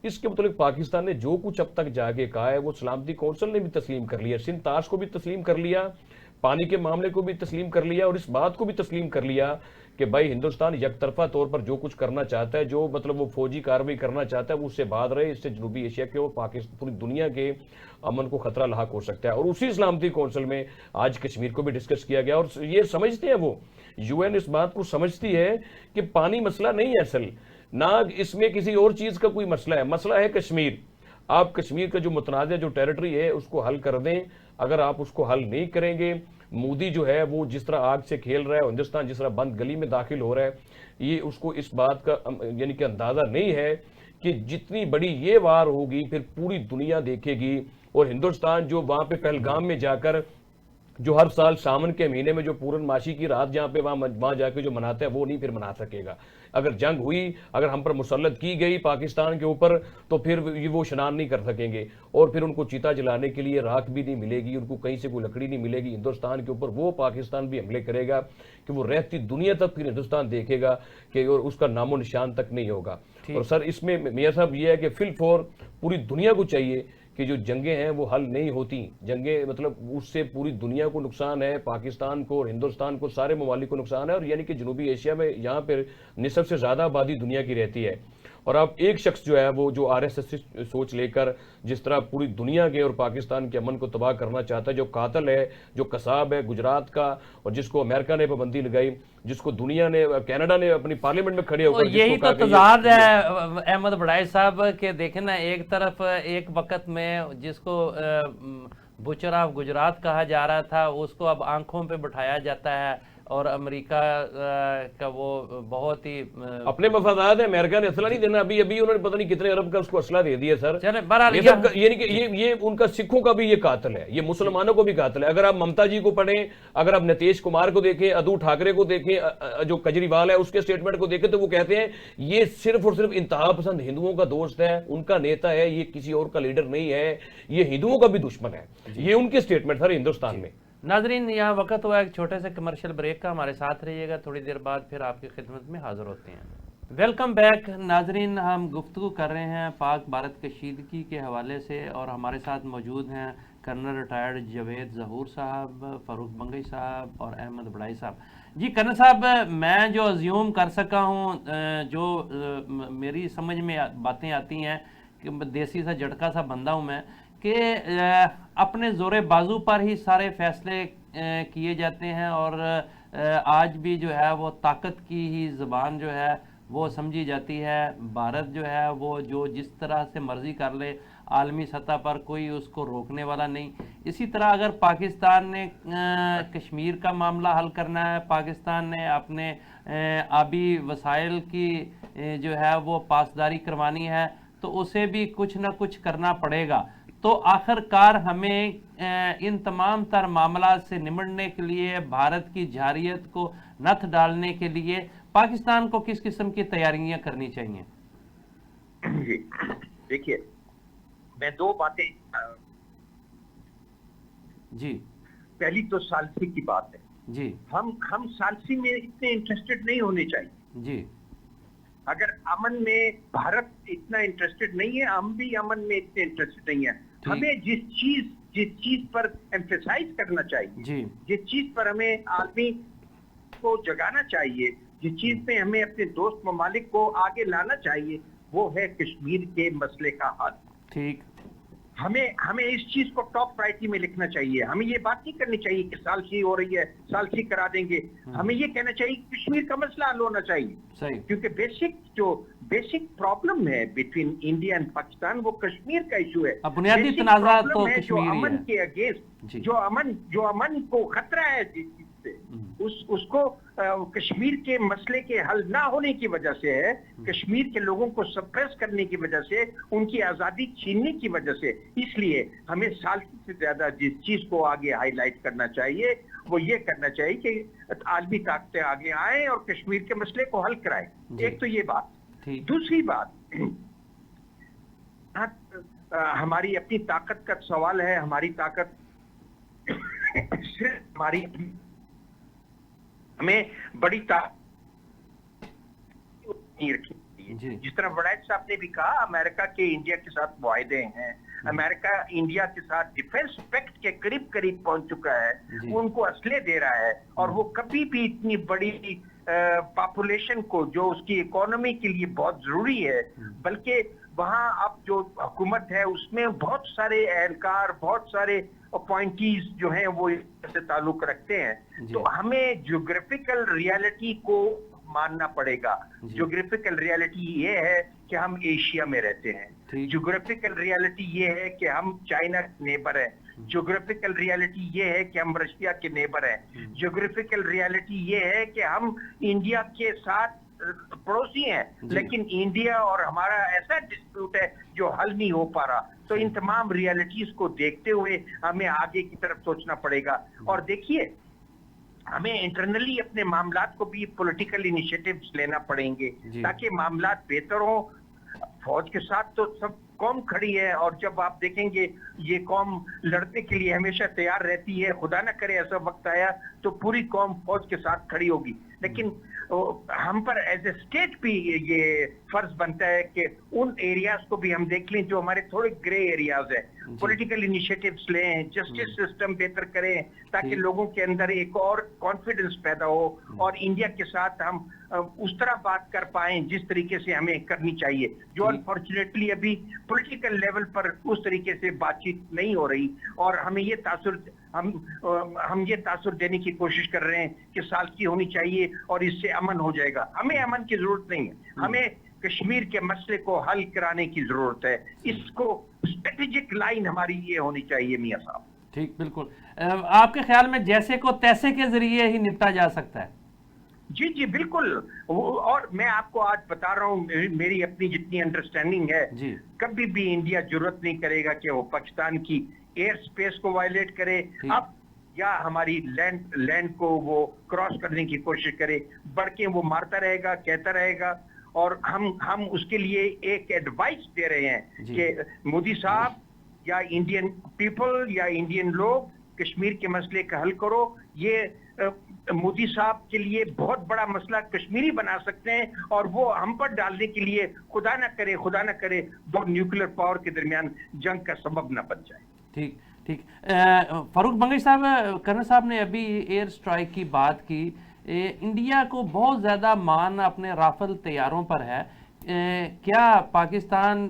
इसके मुतालिक पाकिस्तान ने जो कुछ अब तक जाके कहा है वो सलामती कौंसिल ने भी तस्लीम कर लिया, सिंध ताज को भी तस्लीम कर लिया, पानी के मामले को भी तस्लीम कर लिया, और इस बात को भी तस्लीम कर लिया कि भाई हिंदुस्तान यकतरफा तौर पर जो कुछ करना चाहता है, जो मतलब वो फौजी कार्रवाई करना चाहता है, वो उससे बात रहे। इससे जनूबी एशिया के और पाकिस्तान पूरी दुनिया के अमन को खतरा लाक हो सकता है। और उसी सलामती कौंसिल में आज कश्मीर को भी डिस्कस किया गया, और ये समझते हैं वो UN इस बात को समझती है कि पानी मसला नहीं है असल, ना इसमें किसी और चीज का कोई मसला है, मसला है कश्मीर। आप कश्मीर का जो मुतनाज़ जो टेरिटरी है उसको हल कर दें। अगर आप उसको हल नहीं करेंगे, मोदी जो है वो जिस तरह आग से खेल रहा है, हिंदुस्तान जिस तरह बंद गली में दाखिल हो रहा है, ये उसको इस बात का यानी कि अंदाजा नहीं है कि जितनी बड़ी ये वार होगी फिर पूरी दुनिया देखेगी, और हिंदुस्तान जो वहां पे पहलगाम में जाकर जो हर साल सावन के महीने में जो पूर्णमासी की रात जहां पे वहां जाके जो मनाते हैं वो नहीं फिर मना सकेगा। अगर जंग हुई, अगर हम पर मुसल्लत की गई पाकिस्तान के ऊपर, तो फिर वो स्नान नहीं कर सकेंगे, और फिर उनको चीता जलाने के लिए राख भी नहीं मिलेगी, उनको कहीं से कोई लकड़ी नहीं मिलेगी हिंदुस्तान के ऊपर। वो पाकिस्तान भी हमले करेगा कि वो रहती दुनिया तक फिर हिंदुस्तान देखेगा कि और उसका नामो निशान तक नहीं होगा। और सर इसमें मियां साहब ये है कि फिल फॉर पूरी दुनिया को चाहिए कि जो जंगें हैं वो हल नहीं होती, जंगें मतलब उससे पूरी दुनिया को नुकसान है, पाकिस्तान को और हिंदुस्तान को, सारे ममालिक को नुकसान है। और यानी कि जनूबी एशिया में यहाँ पर निसब से ज्यादा आबादी दुनिया की रहती है, और अब एक शख्स जो है वो जो RSS सोच लेकर जिस तरह पूरी दुनिया के और पाकिस्तान के अमन को तबाह करना चाहता है, जो कातल है, जो कसाब है गुजरात का, और जिसको अमेरिका ने पाबंदी लगाई, जिसको दुनिया ने, कनाडा ने अपनी पार्लियामेंट में खड़े होकर यही तो तजाद है अहमद बड़ाई साहब के। देखे ना, एक तरफ एक वक्त में जिसको बुचर ऑफ गुजरात कहा जा रहा था उसको अब आंखों पे बिठाया जाता है, और अमेरिका का वो बहुत ही अपने मफादात है। अमेरिका ने असला नहीं देना, अभी अभी उन्होंने पता नहीं कितने अरब का उसको असला दे दिया सर। ये उनका सिखों का भी ये कातिल है, ये मुसलमानों को भी कातिल है। अगर आप ममता जी को पढ़ें, अगर आप नीतीश कुमार को देखें, अदू ठाकरे को देखें, जो केजरीवाल है उसके स्टेटमेंट को देखें, तो वो कहते हैं ये सिर्फ और सिर्फ इंतहा पसंद हिंदुओं का दोस्त है, उनका नेता है, ये किसी और का लीडर नहीं है, ये हिंदुओं का भी दुश्मन है। ये उनके स्टेटमेंट सर हिंदुस्तान में। नाजरीन, यहाँ वक्त हुआ एक छोटे से कमर्शियल ब्रेक का, हमारे साथ रहिएगा, थोड़ी देर बाद फिर आपकी खिदमत में हाजिर होते हैं। वेलकम बैक नाजरीन, हम गुफ्तगू कर रहे हैं पाक भारत कशीदगी के हवाले से, और हमारे साथ मौजूद हैं कर्नल रिटायर्ड जावेद ज़हूर साहब, फ़ारूक बंगई साहब और अहमद बड़ाई साहब। जी कर्नल साहब, मैं जो अज्यूम कर सका हूँ, जो मेरी समझ में बातें आती हैं कि देसी सा झटका सा बंदा हूँ मैं, कि अपने जोरे बाजू पर ही सारे फैसले किए जाते हैं, और आज भी जो है वो ताकत की ही ज़बान जो है वो समझी जाती है। भारत जो है वो जो जिस तरह से मर्जी कर ले, आलमी सतह पर कोई उसको रोकने वाला नहीं। इसी तरह अगर पाकिस्तान ने कश्मीर का मामला हल करना है, पाकिस्तान ने अपने आबी वसाइल की जो है वो पासदारी करवानी है, तो उसे भी कुछ ना कुछ करना पड़ेगा। तो आखिरकार हमें इन तमाम तर मामला से निपटने के लिए, भारत की जारियत को नथ डालने के लिए पाकिस्तान को किस किस्म की तैयारियां करनी चाहिए? जी देखिए, मैं दो बातें जी। पहली तो सालसी की बात है जी। हम सालसी में इतने इंटरेस्टेड नहीं होने चाहिए जी। अगर अमन में भारत इतना इंटरेस्टेड नहीं है, हम भी अमन में इतने इंटरेस्टेड नहीं है। हमें जिस चीज पर एम्फेसाइज करना चाहिए जी, जिस चीज पर हमें आदमी को जगाना चाहिए, जिस चीज पे हमें अपने दोस्त ममालिक को आगे लाना चाहिए, वो है कश्मीर के मसले का हल। ठीक। हमें इस चीज को टॉप प्रायोरिटी में लिखना चाहिए। हमें ये बात नहीं करनी चाहिए कि सालसी हो रही है, सालसी करा देंगे। हमें ये कहना चाहिए कि कश्मीर का मसला हल होना चाहिए। सही। क्योंकि बेसिक प्रॉब्लम है बिटवीन इंडिया एंड पाकिस्तान, वो कश्मीर का इशू है। बुनियादी तनाज़ा तो है जो कश्मीर ही अमन है। के अगेंस्ट, जो अमन को खतरा है जिस चीज से, उसको कश्मीर के मसले के हल ना होने की वजह से है, कश्मीर के लोगों को सप्रेस करने की वजह से, उनकी आजादी छीनने की वजह से। इसलिए हमें साल्सी से ज्यादा जिस चीज को आगे हाईलाइट करना चाहिए वो ये करना चाहिए कि आलमी ताकतें आगे आए और कश्मीर के मसले को हल कराएं। एक तो ये बात। दूसरी बात, हमारी अपनी ताकत का सवाल है। हमारी ताकत सिर्फ हमें बड़ी ताकत नहीं रखनी चाहिए। जिस तरह वड़ैच साहब ने भी कहा, अमेरिका के इंडिया के साथ मुआहदे हैं, अमेरिका इंडिया के साथ डिफेंस पैक्ट के करीब करीब पहुंच चुका है, वो उनको असले दे रहा है, और वो कभी भी इतनी बड़ी पॉपुलेशन को जो उसकी इकोनॉमी के लिए बहुत जरूरी है, बल्कि वहां अब जो हुकूमत है उसमें बहुत सारे एहलकार, बहुत सारे अपॉइंटीज जो हैं वो इससे ताल्लुक रखते हैं। तो हमें ज्योग्राफिकल रियलिटी को मानना पड़ेगा। ज्योग्राफिकल रियलिटी ये है कि हम एशिया में रहते हैं, ज्योग्राफिकल रियलिटी ये है कि हम चाइना के नेबर हैं, ज्योग्राफिकल रियलिटी ये है कि हम रशिया के नेबर हैं, ज्योग्राफिकल रियलिटी ये है कि हम इंडिया के साथ पड़ोसी हैं, लेकिन इंडिया और हमारा ऐसा डिस्प्यूट है जो हल नहीं हो पा रहा। तो इन तमाम रियलिटीज को देखते हुए हमें आगे की तरफ सोचना पड़ेगा। और देखिए, हमें इंटरनली अपने मामलात को भी पॉलिटिकल इनिशिएटिव्स लेना पड़ेंगे ताकि मामलात बेहतर हो। फौज के साथ तो सब कौम खड़ी है, और जब आप देखेंगे ये कौम लड़ने के लिए हमेशा तैयार रहती है। खुदा न करे ऐसा वक्त आया तो पूरी कौम फौज के साथ खड़ी होगी, लेकिन हम पर एज ए स्टेट भी ये फर्ज बनता है कि उन एरियाज को भी हम देख लें जो हमारे थोड़े ग्रे एरियाज है। पॉलिटिकल इनिशिएटिव्स लें, जस्टिस सिस्टम बेहतर करें ताकि लोगों के अंदर एक और कॉन्फिडेंस पैदा हो, और इंडिया के साथ हम उस तरह बात कर पाए जिस तरीके से हमें करनी चाहिए, जो अनफॉर्चुनेटली अभी पॉलिटिकल लेवल पर उस तरीके से बातचीत नहीं हो रही। और हमें ये तासुर हम ये तासुर देने की कोशिश कर रहे हैं कि साल्सी होनी चाहिए और इससे अमन हो जाएगा। हमें अमन की जरूरत नहीं है, हमें कश्मीर के मसले को हल कराने की जरूरत है। इसको स्ट्रेटेजिक लाइन हमारी ये होनी चाहिए मियां साहब। ठीक, बिल्कुल। आपके ख्याल में जैसे को तैसे के जरिए ही निपटा जा सकता है? जी जी बिल्कुल। और मैं आपको आज बता रहा हूँ, मेरी अपनी जितनी अंडरस्टैंडिंग है, कभी भी इंडिया जरूरत नहीं करेगा कि वो पाकिस्तान की एयर स्पेस को वायलेट करे अब, या हमारी लैंड को वो क्रॉस करने की कोशिश करे। बढ़ के वो मारता रहेगा, कहता रहेगा, और हम उसके लिए एक एडवाइस दे रहे हैं कि मोदी साहब या इंडियन पीपल या इंडियन लोग कश्मीर के मसले का हल करो। ये मोदी साहब के लिए बहुत बड़ा मसला कश्मीरी बना सकते हैं, और वो हम पर डालने के लिए खुदा न करे दो न्यूक्लियर पावर के दरमियान जंग का सबब न बन जाए। ठीक ठीक। फारूक बंगश साहब, कर्नल साहब ने अभी एयर स्ट्राइक की बात की। इंडिया को बहुत ज़्यादा मान अपने राफेल तैयारों पर है। क्या पाकिस्तान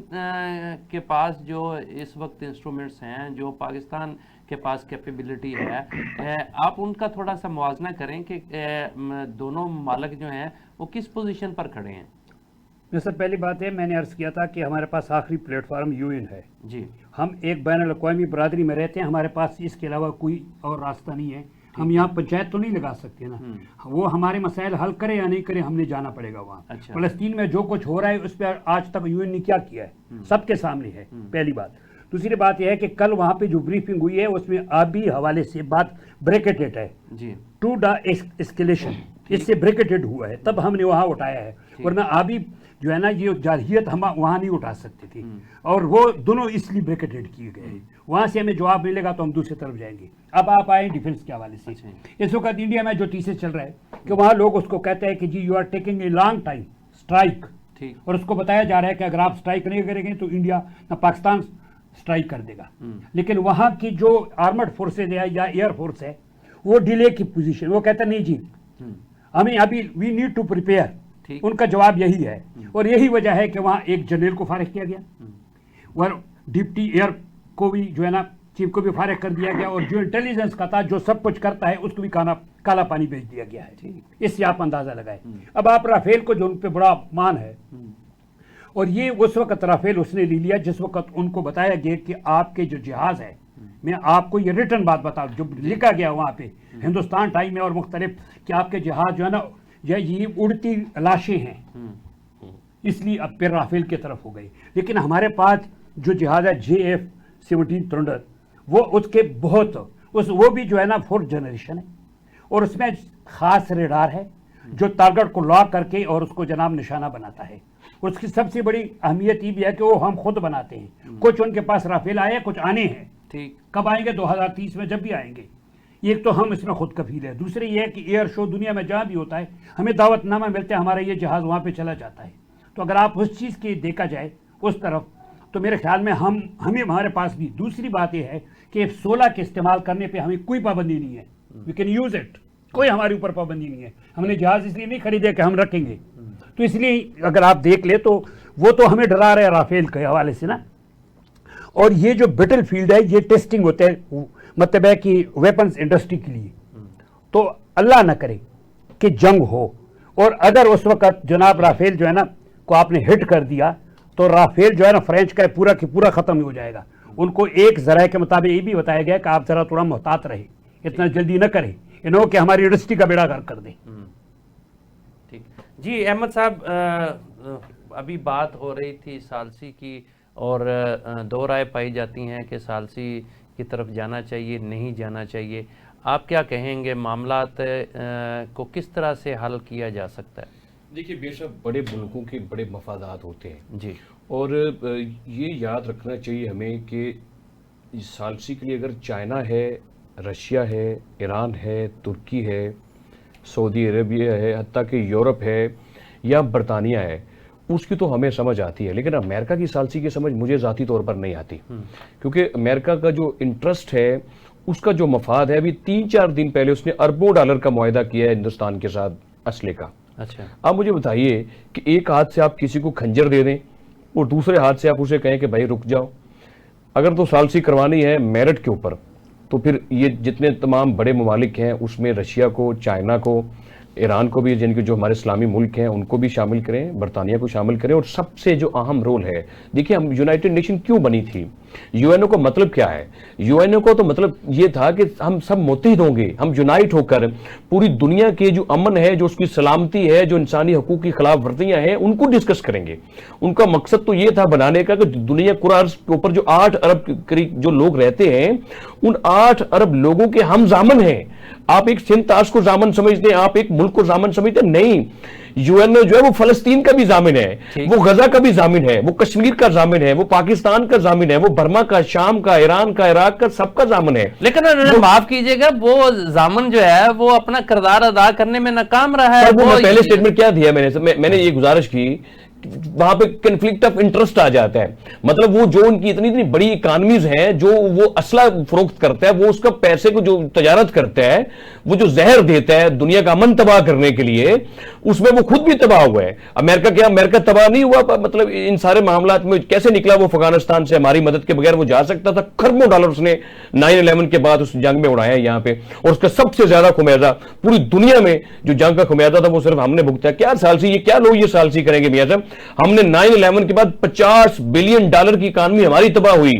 के पास जो इस वक्त इंस्ट्रूमेंट्स हैं, जो पाकिस्तान के पास कैपेबिलिटी है, आप उनका थोड़ा सा मुआवजा करें कि दोनों मालिक जो हैं वो किस पोजीशन पर खड़े हैं? सर, पहली बात है, मैंने अर्ज़ किया था कि हमारे पास आखिरी प्लेटफार्म यूएन है जी। हम एक बैनुल-अक़वामी बरादरी में रहते हैं, हमारे पास इसके अलावा कोई और रास्ता नहीं है। हम यहाँ पंचायत तो नहीं लगा सकते ना, वो हमारे मसाइल हल करे या नहीं करे, हमने जाना पड़ेगा वहाँ। अच्छा। फ़लस्तीन में जो कुछ हो रहा है उस पर आज तक यूएन ने क्या किया है, सबके सामने है, पहली बात। दूसरी बात यह है कि कल वहाँ पे जो ब्रीफिंग हुई है उसमें आबी हवाले से बात ब्रेकेटेड है जी, टू द एस्केलेशन, इससे ब्रेकेटेड हुआ है, तब हमने वहाँ उठाया है, वरना आबी जो है ना ये जारहियत हम वहाँ नहीं उठा सकते थे, और वो दोनों इसलिए ब्रेकेटेड किए गए हैं। वहाँ से हमें जवाब मिलेगा तो हम दूसरी तरफ जाएंगे। अब आप आए डिफेंस के हवाले से। इस वक्त इंडिया में जो तीसरे चल रहा है कि वहाँ लोग उसको कहते हैं कि जी you are taking a long time strike, और उसको बताया जा रहा है कि अगर आप स्ट्राइक नहीं करेंगे तो इंडिया ना पाकिस्तान स्ट्राइक कर देगा। लेकिन वहाँ की जो आर्मर्ड फोर्सेज है या एयर फोर्स है वो डिले की पोजीशन, वो कहता नहीं जी हमें अभी वी नीड टू प्रिपेयर, उनका जवाब यही है। और यही वजह है कि वहाँ एक जनरल को फारिग किया गया, और डिप्टी एयर को भी जो है ना चीफ को भी फारिग कर दिया गया, और जो इंटेलिजेंस का था जो सब कुछ करता है उसको भी काला पानी भेज दिया गया है। इससे आप अंदाजा लगाए। अब आप राफेल को जो उन पर बड़ा मान है, और ये उस वक्त राफेल उसने ले लिया जिस वक्त उनको बताया गया कि आपके जो जहाज है मैं आपको ये रिटर्न बात बता जो लिखा गया वहाँ पे हिंदुस्तान टाइम में और मुख्तलिफ कि आपके जहाज जो है ना ये उड़ती लाशें हैं, इसलिए अब फिर राफेल की तरफ हो गई। लेकिन हमारे पास जो जहाज है JF-17 थंडर, वो उसके बहुत वो भी जो है ना 4th जनरेशन है, और उसमें खास रेडार है जो टारगेट को लॉक करके और उसको जनाब निशाना बनाता है। उसकी सबसे बड़ी अहमियत ये भी है कि वो हम खुद बनाते हैं। कुछ उनके पास राफेल आए, कुछ आने हैं, ठीक, कब आएंगे 2030 में, जब भी आएंगे। एक तो हम इसमें खुद कफील है, दूसरी ये है कि एयर शो दुनिया में जहाँ भी होता है हमें दावतनामा मिलता है, हमारा ये जहाज़ वहाँ पे चला जाता है। तो अगर आप उस चीज़ की देखा जाए उस तरफ, तो मेरे ख्याल में हमें हमारे पास भी दूसरी बात यह है कि F-16 के इस्तेमाल करने पे हमें कोई पाबंदी नहीं है, वी कैन यूज़ इट, कोई हमारे ऊपर पाबंदी नहीं है। हमने जहाज़ इसलिए नहीं खरीदे कि हम रखेंगे, तो इसलिए अगर आप देख ले तो वो तो हमें डरा रहे हैं राफेल के हवाले से ना। और ये जो बैटल फील्ड है ये टेस्टिंग होते हैं, मतलब है कि वेपन्स इंडस्ट्री के लिए, तो अल्लाह न करे कि जंग हो, और अगर उस वक्त जनाब राफेल जो है ना को आपने हिट कर दिया तो राफेल जो है ना फ्रेंच का पूरा की पूरा ख़त्म हो जाएगा। उनको एक ज़राए के मुताबिक ये भी बताया गया कि आप ज़रा थोड़ा मोहतात रहे, इतना जल्दी न करें इन्हों कि हमारी इंडस्ट्री का बेड़ा गर्क कर दे। ठीक जी। अहमद साहब, अभी बात हो रही थी सालसी की, और दो राय पाई जाती हैं कि सालसी की तरफ जाना चाहिए, नहीं जाना चाहिए। आप क्या कहेंगे, मामलात को किस तरह से हल किया जा सकता है? देखिए बेशक बड़े मुल्कों के बड़े मफादात होते हैं जी, और ये याद रखना चाहिए हमें कि सालसी के लिए अगर चाइना है, रशिया है, ईरान है, तुर्की है, सऊदी अरेबिया है, हत्ता कि यूरोप है या बरतानिया है, उसकी तो हमें समझ आती है। लेकिन अमेरिका की सालसी की समझ मुझे ज़ाती तौर पर नहीं आती, क्योंकि अमेरिका का जो इंटरेस्ट है, उसका जो मफाद है, अभी 3-4 दिन पहले उसने अरबों डॉलर का मुआहदा किया है हिंदुस्तान के साथ असले का। अच्छा, आप मुझे बताइए कि एक हाथ से आप किसी को खंजर दे दें और दूसरे हाथ से आप उसे कहें कि भाई रुक जाओ। अगर तो सालसी करवानी है मेरिट के ऊपर, तो फिर ये जितने तमाम बड़े ममालिक हैं उसमें रशिया को, चाइना को, ईरान को भी, जिनके जो हमारे इस्लामी मुल्क हैं उनको भी शामिल करें, बरतानिया को शामिल करें। और सबसे जो अहम रोल है, देखिए हम यूनाइटेड नेशन क्यों बनी थी, यूएनओ का मतलब क्या है? यूएनओ को तो मतलब ये था कि हम सब मुत्तहिद होंगे, हम यूनाइट होकर पूरी दुनिया के जो अमन है, जो उसकी सलामती है, जो इंसानी हकूक की खिलाफ वर्जियां हैं, उनको डिस्कस करेंगे। उनका मकसद तो ये था बनाने का कि दुनिया कुरान के ऊपर जो 8 अरब के करीब जो लोग रहते हैं, उन 8 अरब लोगों के हम जामन हैं। आप एक सिंध ताश को जामन समझते हैं, आप एक मुल्क को जामन समझते हैं? नहीं, यूएनओ जो है वो फलस्तीन का भी जामिन है, वो गजा का भी जामिन है, वो कश्मीर का जामिन है, वो पाकिस्तान का जामिन है, वो बर्मा का, शाम का, ईरान का, इराक का, सबका जामिन है। लेकिन माफ कीजिएगा, वो जामन जो है वो अपना किरदार अदा करने में नाकाम रहा है। वो पहले स्टेटमेंट क्या दिया मैंने ये गुजारिश की, वहां पे कन्फ्लिक्ट ऑफ इंटरेस्ट आ जाता है। मतलब वो जो उनकी इतनी इतनी बड़ी इकोनॉमीज हैं, जो वो असला फरोख्त करता है, वो उसका पैसे को जो तजारत करता है, वो जो जहर देता है दुनिया का अमन तबाह करने के लिए, उसमें वो खुद भी तबाह हुआ है। अमेरिका क्या, अमेरिका तबाह नहीं हुआ? मतलब इन सारे मामलात में कैसे निकला वो? अफगानिस्तान से हमारी मदद के बगैर वो जा सकता था? खरबों डॉलर उसने 9/11 के बाद उस जंग में उड़ाया यहाँ पे, और उसका सबसे ज्यादा खुमियाजा पूरी दुनिया में जो जंग का खुमियाजा था वो सिर्फ हमने भुगता है। क्या सालसी, ये क्या लोग ये सालसी करेंगे मियां साहब? हमने 9/11 के बाद $50 बिलियन की इकानमी हमारी तबाह हुई,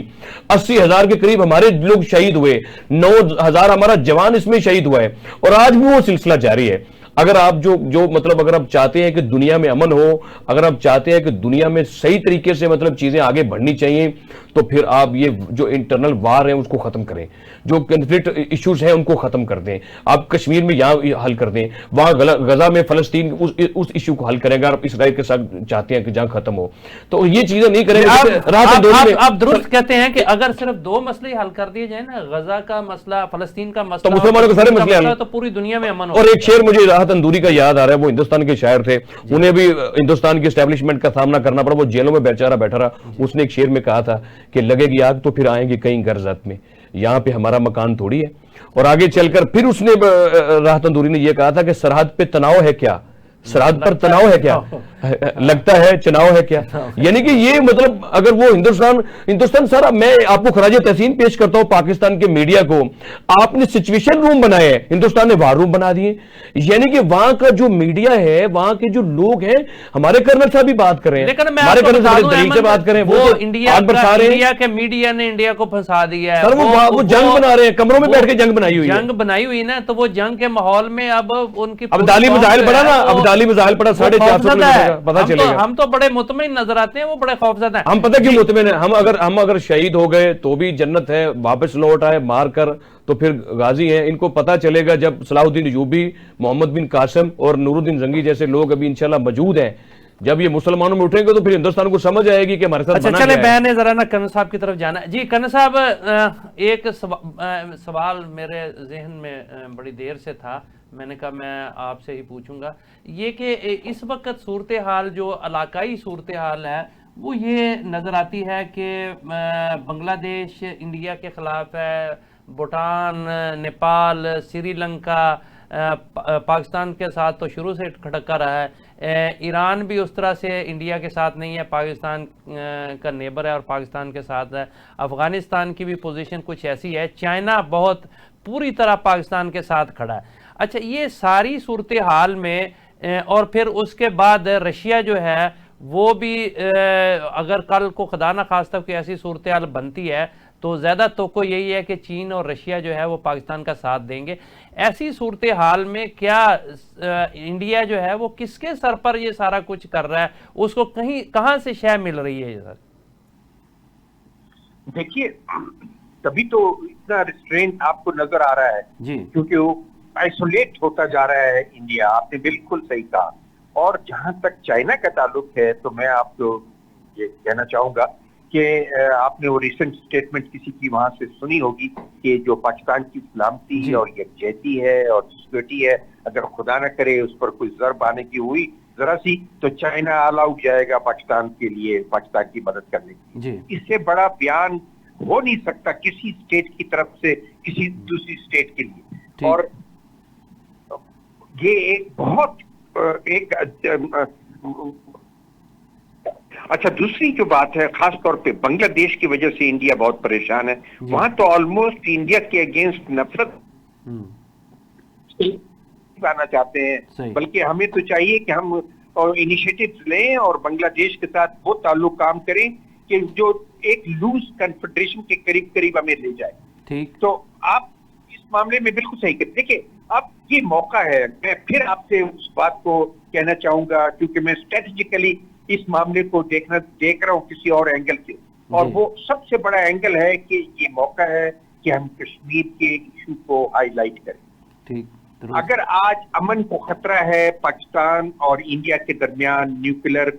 80,000 के करीब हमारे लोग शहीद हुए, 9,000 हमारा जवान इसमें शहीद हुआ है, और आज भी वो सिलसिला जारी है। अगर आप जो मतलब अगर आप चाहते हैं कि दुनिया में अमन हो, अगर आप चाहते हैं कि दुनिया में सही तरीके से मतलब चीजें आगे बढ़नी चाहिए, तो फिर आप ये जो इंटरनल वार है उसको खत्म करें, जो कॉन्फ्लिक्ट इश्यूज हैं उनको खत्म कर दें। आप कश्मीर में यहाँ हल कर दें, वहां गजा में फलस्तीन उस इश्यू को हल करेंगे। आप इसराइल के साथ चाहते हैं कि जंग खत्म हो, तो ये चीजें नहीं करेंगे। आप दुरुस्त कहते हैं कि अगर सिर्फ 2 मसले हल कर दिए जाए ना, गजा का मसला, फलस्तीन का मसला, तो मुसलमानों के सारे मसले, तो पूरी दुनिया में अमन हो। और एक शेर मुझे राहत अंदूरी का याद आ रहा है, वो हिंदुस्तान के शायर थे, उन्हें भी हिंदुस्तान की एस्टेब्लिशमेंट का सामना करना पड़ा, वो जेलों में बेचारा बैठा रहा। उसने एक शेर में कहा था कि लगेगी आग तो फिर आएंगे कई गर्जत में, यहाँ पे हमारा मकान थोड़ी है। और आगे चलकर फिर उसने राहत अंदूरी ने यह कहा था कि सरहद पे तनाव है क्या, सरहद पर तनाव है क्या? लगता है चुनाव है क्या? यानी कि ये मतलब अगर वो हिंदुस्तान सर, मैं आपको खराज तहसीन पेश करता हूं पाकिस्तान के मीडिया को, आपने सिचुएशन रूम बनाए हैं, हिंदुस्तान ने वार रूम बना दिए। यानी कि वहां का जो मीडिया है, वहां के जो लोग हैं, हमारे कर्नल साहब भी बात कर रहे हैं, हमारे कर्नल साहब तरीके से बात करें, वो इंडिया के मीडिया ने इंडिया को फंसा दिया है सर। वो जंग बना रहे हैं, कमरों में बैठ के जंग बनाई हुई है, जंग बनाई हुई ना, तो वो जंग के माहौल में अब उनकी अब्दाली मिसाइल पड़ा ना, अब्दाली मिसाइल पड़ा 450 किलोमीटर, पता चलेगा। हम तो बड़े मुतमईन नजर आते हैं, वो बड़े खौफजदा हैं। हम पता क्यों मुतमईन है? हम अगर शहीद हो गए तो भी जन्नत है, वापस लौट आए मारकर तो फिर गाजी हैं। इनको पता चलेगा जब सलाहुद्दीन अयूबी, मोहम्मद बिन कासिम और नूरुद्दीन जंगी जैसे लोग अभी इंशाल्लाह मौजूद हैं, जब ये मुसलमानों में उठेंगे तो फिर हिंदुस्तान को समझ आएगी कि हमारे साथ अच्छा, चले मैंने जरा ना कर्नल साहब की तरफ जाना है। जी कर्नल साहब, एक सवाल मेरे जहन में बड़ी देर से था, मैंने कहा मैं आपसे ही पूछूंगा, ये कि इस वक्त सूरत हाल जो इलाकाई सूरत हाल है वो ये नज़र आती है कि बांग्लादेश इंडिया के ख़िलाफ़ है, भूटान, नेपाल, श्रीलंका पाकिस्तान के साथ तो शुरू से खटका रहा है, ईरान भी उस तरह से इंडिया के साथ नहीं है, पाकिस्तान का नेबर है और पाकिस्तान के साथ है, अफ़गानिस्तान की भी पोजीशन कुछ ऐसी है, चाइना बहुत पूरी तरह पाकिस्तान के साथ खड़ा है। अच्छा, ये सारी सूरत हाल में और फिर उसके बाद रशिया जो है वो भी अगर कल को खुदा न खास्ता कोई ऐसी सूरत हाल बनती है तो ज़्यादा तो को यही है कि चीन और रशिया जो है वो पाकिस्तान का साथ देंगे। ऐसी सूरत हाल में क्या इंडिया जो है वो किसके सर पर ये सारा कुछ कर रहा है, उसको कहाँ से शय मिल रही है सर? देखिए, तभी तो इतना रिस्ट्रेंट आपको नजर आ रहा है जी, क्योंकि वो आइसोलेट होता जा रहा है इंडिया। आपने बिल्कुल सही कहा। और जहां तक चाइना का ताल्लुक है तो मैं आपको ये कहना चाहूंगा कि आपने वो रिसेंट स्टेटमेंट किसी की वहां से सुनी होगी कि जो पाकिस्तान की सलामती और यकजहती है और सिक्योरिटी है, अगर खुदा न करे उस पर कोई ज़रब आने की हुई जरा सी तो चाइना ऑल आउट जाएगा पाकिस्तान के लिए, पाकिस्तान की मदद करने की। इससे बड़ा बयान हो नहीं सकता किसी स्टेट की तरफ से किसी दूसरी स्टेट के लिए। और ये एक बहुत अच्छा, दूसरी जो बात है, खास तौर पे बांग्लादेश की वजह से इंडिया बहुत परेशान है। वहां तो ऑलमोस्ट इंडिया के अगेंस्ट नफरत आना चाहते हैं, बल्कि हमें तो चाहिए कि हम इनिशिएटिव्स लें और बांग्लादेश के साथ वो ताल्लुक काम करें कि जो एक लूज कन्फेडरेशन के करीब करीब हमें ले जाए। ठीक, तो आप इस मामले में बिल्कुल सही कहते। देखिए, अब ये मौका है, मैं फिर आपसे उस बात को कहना चाहूंगा क्योंकि मैं स्ट्रेटेजिकली इस मामले को देख रहा हूं किसी और एंगल से, और वो सबसे बड़ा एंगल है कि ये मौका है कि हम कश्मीर के इशू को हाईलाइट करें। ठीक, अगर आज अमन को खतरा है पाकिस्तान और इंडिया के दरमियान, न्यूक्लियर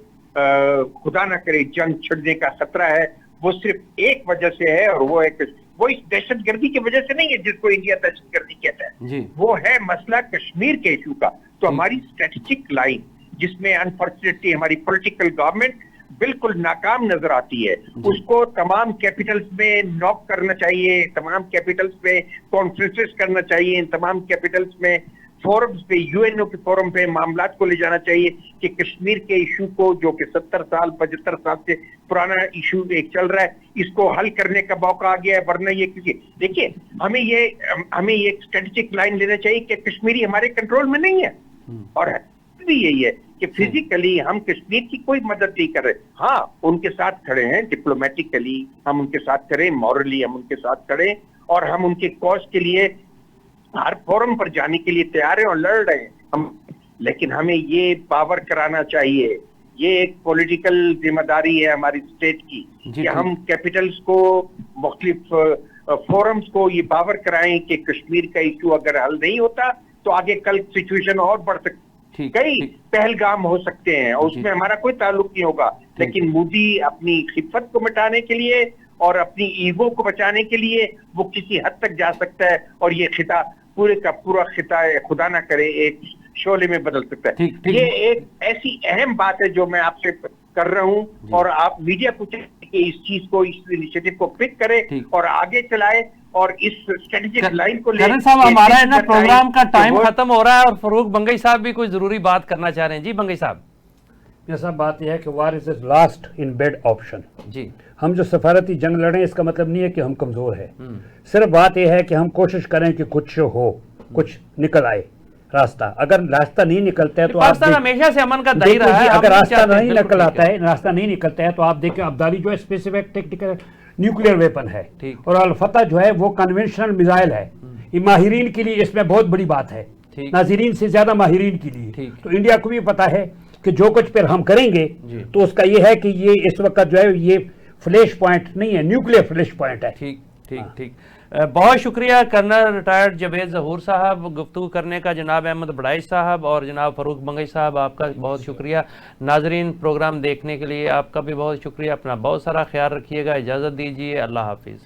खुदा ना करे जंग छिड़ने का खतरा है, वो सिर्फ एक वजह से है और वो इस दहशतगर्दी की वजह से नहीं है जिसको इंडिया दहशतगर्दी कहता है, वो है मसला कश्मीर के इशू का। तो हमारी स्ट्रेटेजिक लाइन जिसमें अनफॉर्चुनेटली हमारी पॉलिटिकल गवर्नमेंट बिल्कुल नाकाम नजर आती है, उसको तमाम कैपिटल्स में नॉक करना चाहिए, तमाम कैपिटल्स में कॉन्फ्रेंसेस करना चाहिए, तमाम कैपिटल्स में फोरम्स पे, यूएनओ के फोरम पे मामलात को ले जाना चाहिए कि कश्मीर के इशू को, जो कि 70 साल 75 साल से पुराना इशू एक चल रहा है, इसको हल करने का मौका आ गया है। वरना ये देखिए, हमें ये स्ट्रेटेजिक लाइन लेना चाहिए कि कश्मीरी हमारे कंट्रोल में नहीं है, और भी यही है कि फिजिकली हम कश्मीर की कोई मदद नहीं कर रहे। हाँ, उनके साथ खड़े हैं, डिप्लोमेटिकली हम उनके साथ खड़े, मॉरली हम उनके साथ खड़े, और हम उनके कॉज के लिए हर फोरम पर जाने के लिए तैयार हैं और लड़ रहे हैं हम। लेकिन हमें ये पावर कराना चाहिए, ये एक पॉलिटिकल जिम्मेदारी है हमारी स्टेट की कि हम कैपिटल्स को, मुख्तलिफ फोरम्स को ये पावर कराएं कि कश्मीर का इशू अगर हल नहीं होता तो आगे कल सिचुएशन और बढ़ सकती, कई पहलगाम हो सकते हैं, और उसमें हमारा कोई ताल्लुक नहीं होगा। लेकिन मोदी अपनी खिफत को मिटाने के लिए और अपनी ईगो को बचाने के लिए वो किसी हद तक जा सकता है, और ये खिता पूरे का पूरा खिता खुदा ना करे एक शोले में बदल सकता है। ये एक ऐसी अहम बात है जो मैं आपसे कर रहा हूं, और आप मीडिया को चाहिए कि इस चीज को, इस इनिशिएटिव को पिक करे और आगे चलाए, और इस स्ट्रेटेजिक लाइन को करण साहब, हमारा है ना प्रोग्राम का टाइम खत्म हो रहा है और फरूक बंगई साहब भी कोई जरूरी बात करना चाह रहे हैं। जी बंगई साहब। यह सब बात यह है कि war is last in bad option. जी, हम जो सफारती जंग लड़े इसका मतलब नहीं है कि हम कमजोर है, सिर्फ बात यह है कि हम कोशिश करें कि कुछ हो, कुछ निकल आए रास्ता। अगर रास्ता नहीं निकलता है तो पाकिस्तान हमेशा से अमन का दही रहा है। अगर रास्ता नहीं निकल आता है, रास्ता नहीं निकलता है तो आप देखें अब्दाली जो है स्पेसिफिक टेक्निकल न्यूक्लियर वेपन है और अल-फतह जो है वो कन्वेंशनल मिसाइल है। ये माहिरीन के लिए इसमें बहुत बड़ी बात है, नाज़रीन से ज्यादा माहिरीन के लिए। तो इंडिया को भी पता है कि जो कुछ फिर हम करेंगे तो उसका ये है कि ये इस वक्त जो है ये फ्लैश पॉइंट नहीं है, न्यूक्लियर फ्लैश पॉइंट है। ठीक ठीक ठीक। बहुत शुक्रिया कर्नल रिटायर्ड जवेद ज़हूर साहब गुफ्तगू करने का, जनाब अहमद बड़ाई साहब और जनाब फरूक बंगई साहब आपका बहुत शुक्रिया। नाजरीन प्रोग्राम देखने के लिए आपका भी बहुत शुक्रिया। अपना बहुत सारा ख्याल रखिएगा। इजाज़त दीजिए। अल्लाह हाफिज़।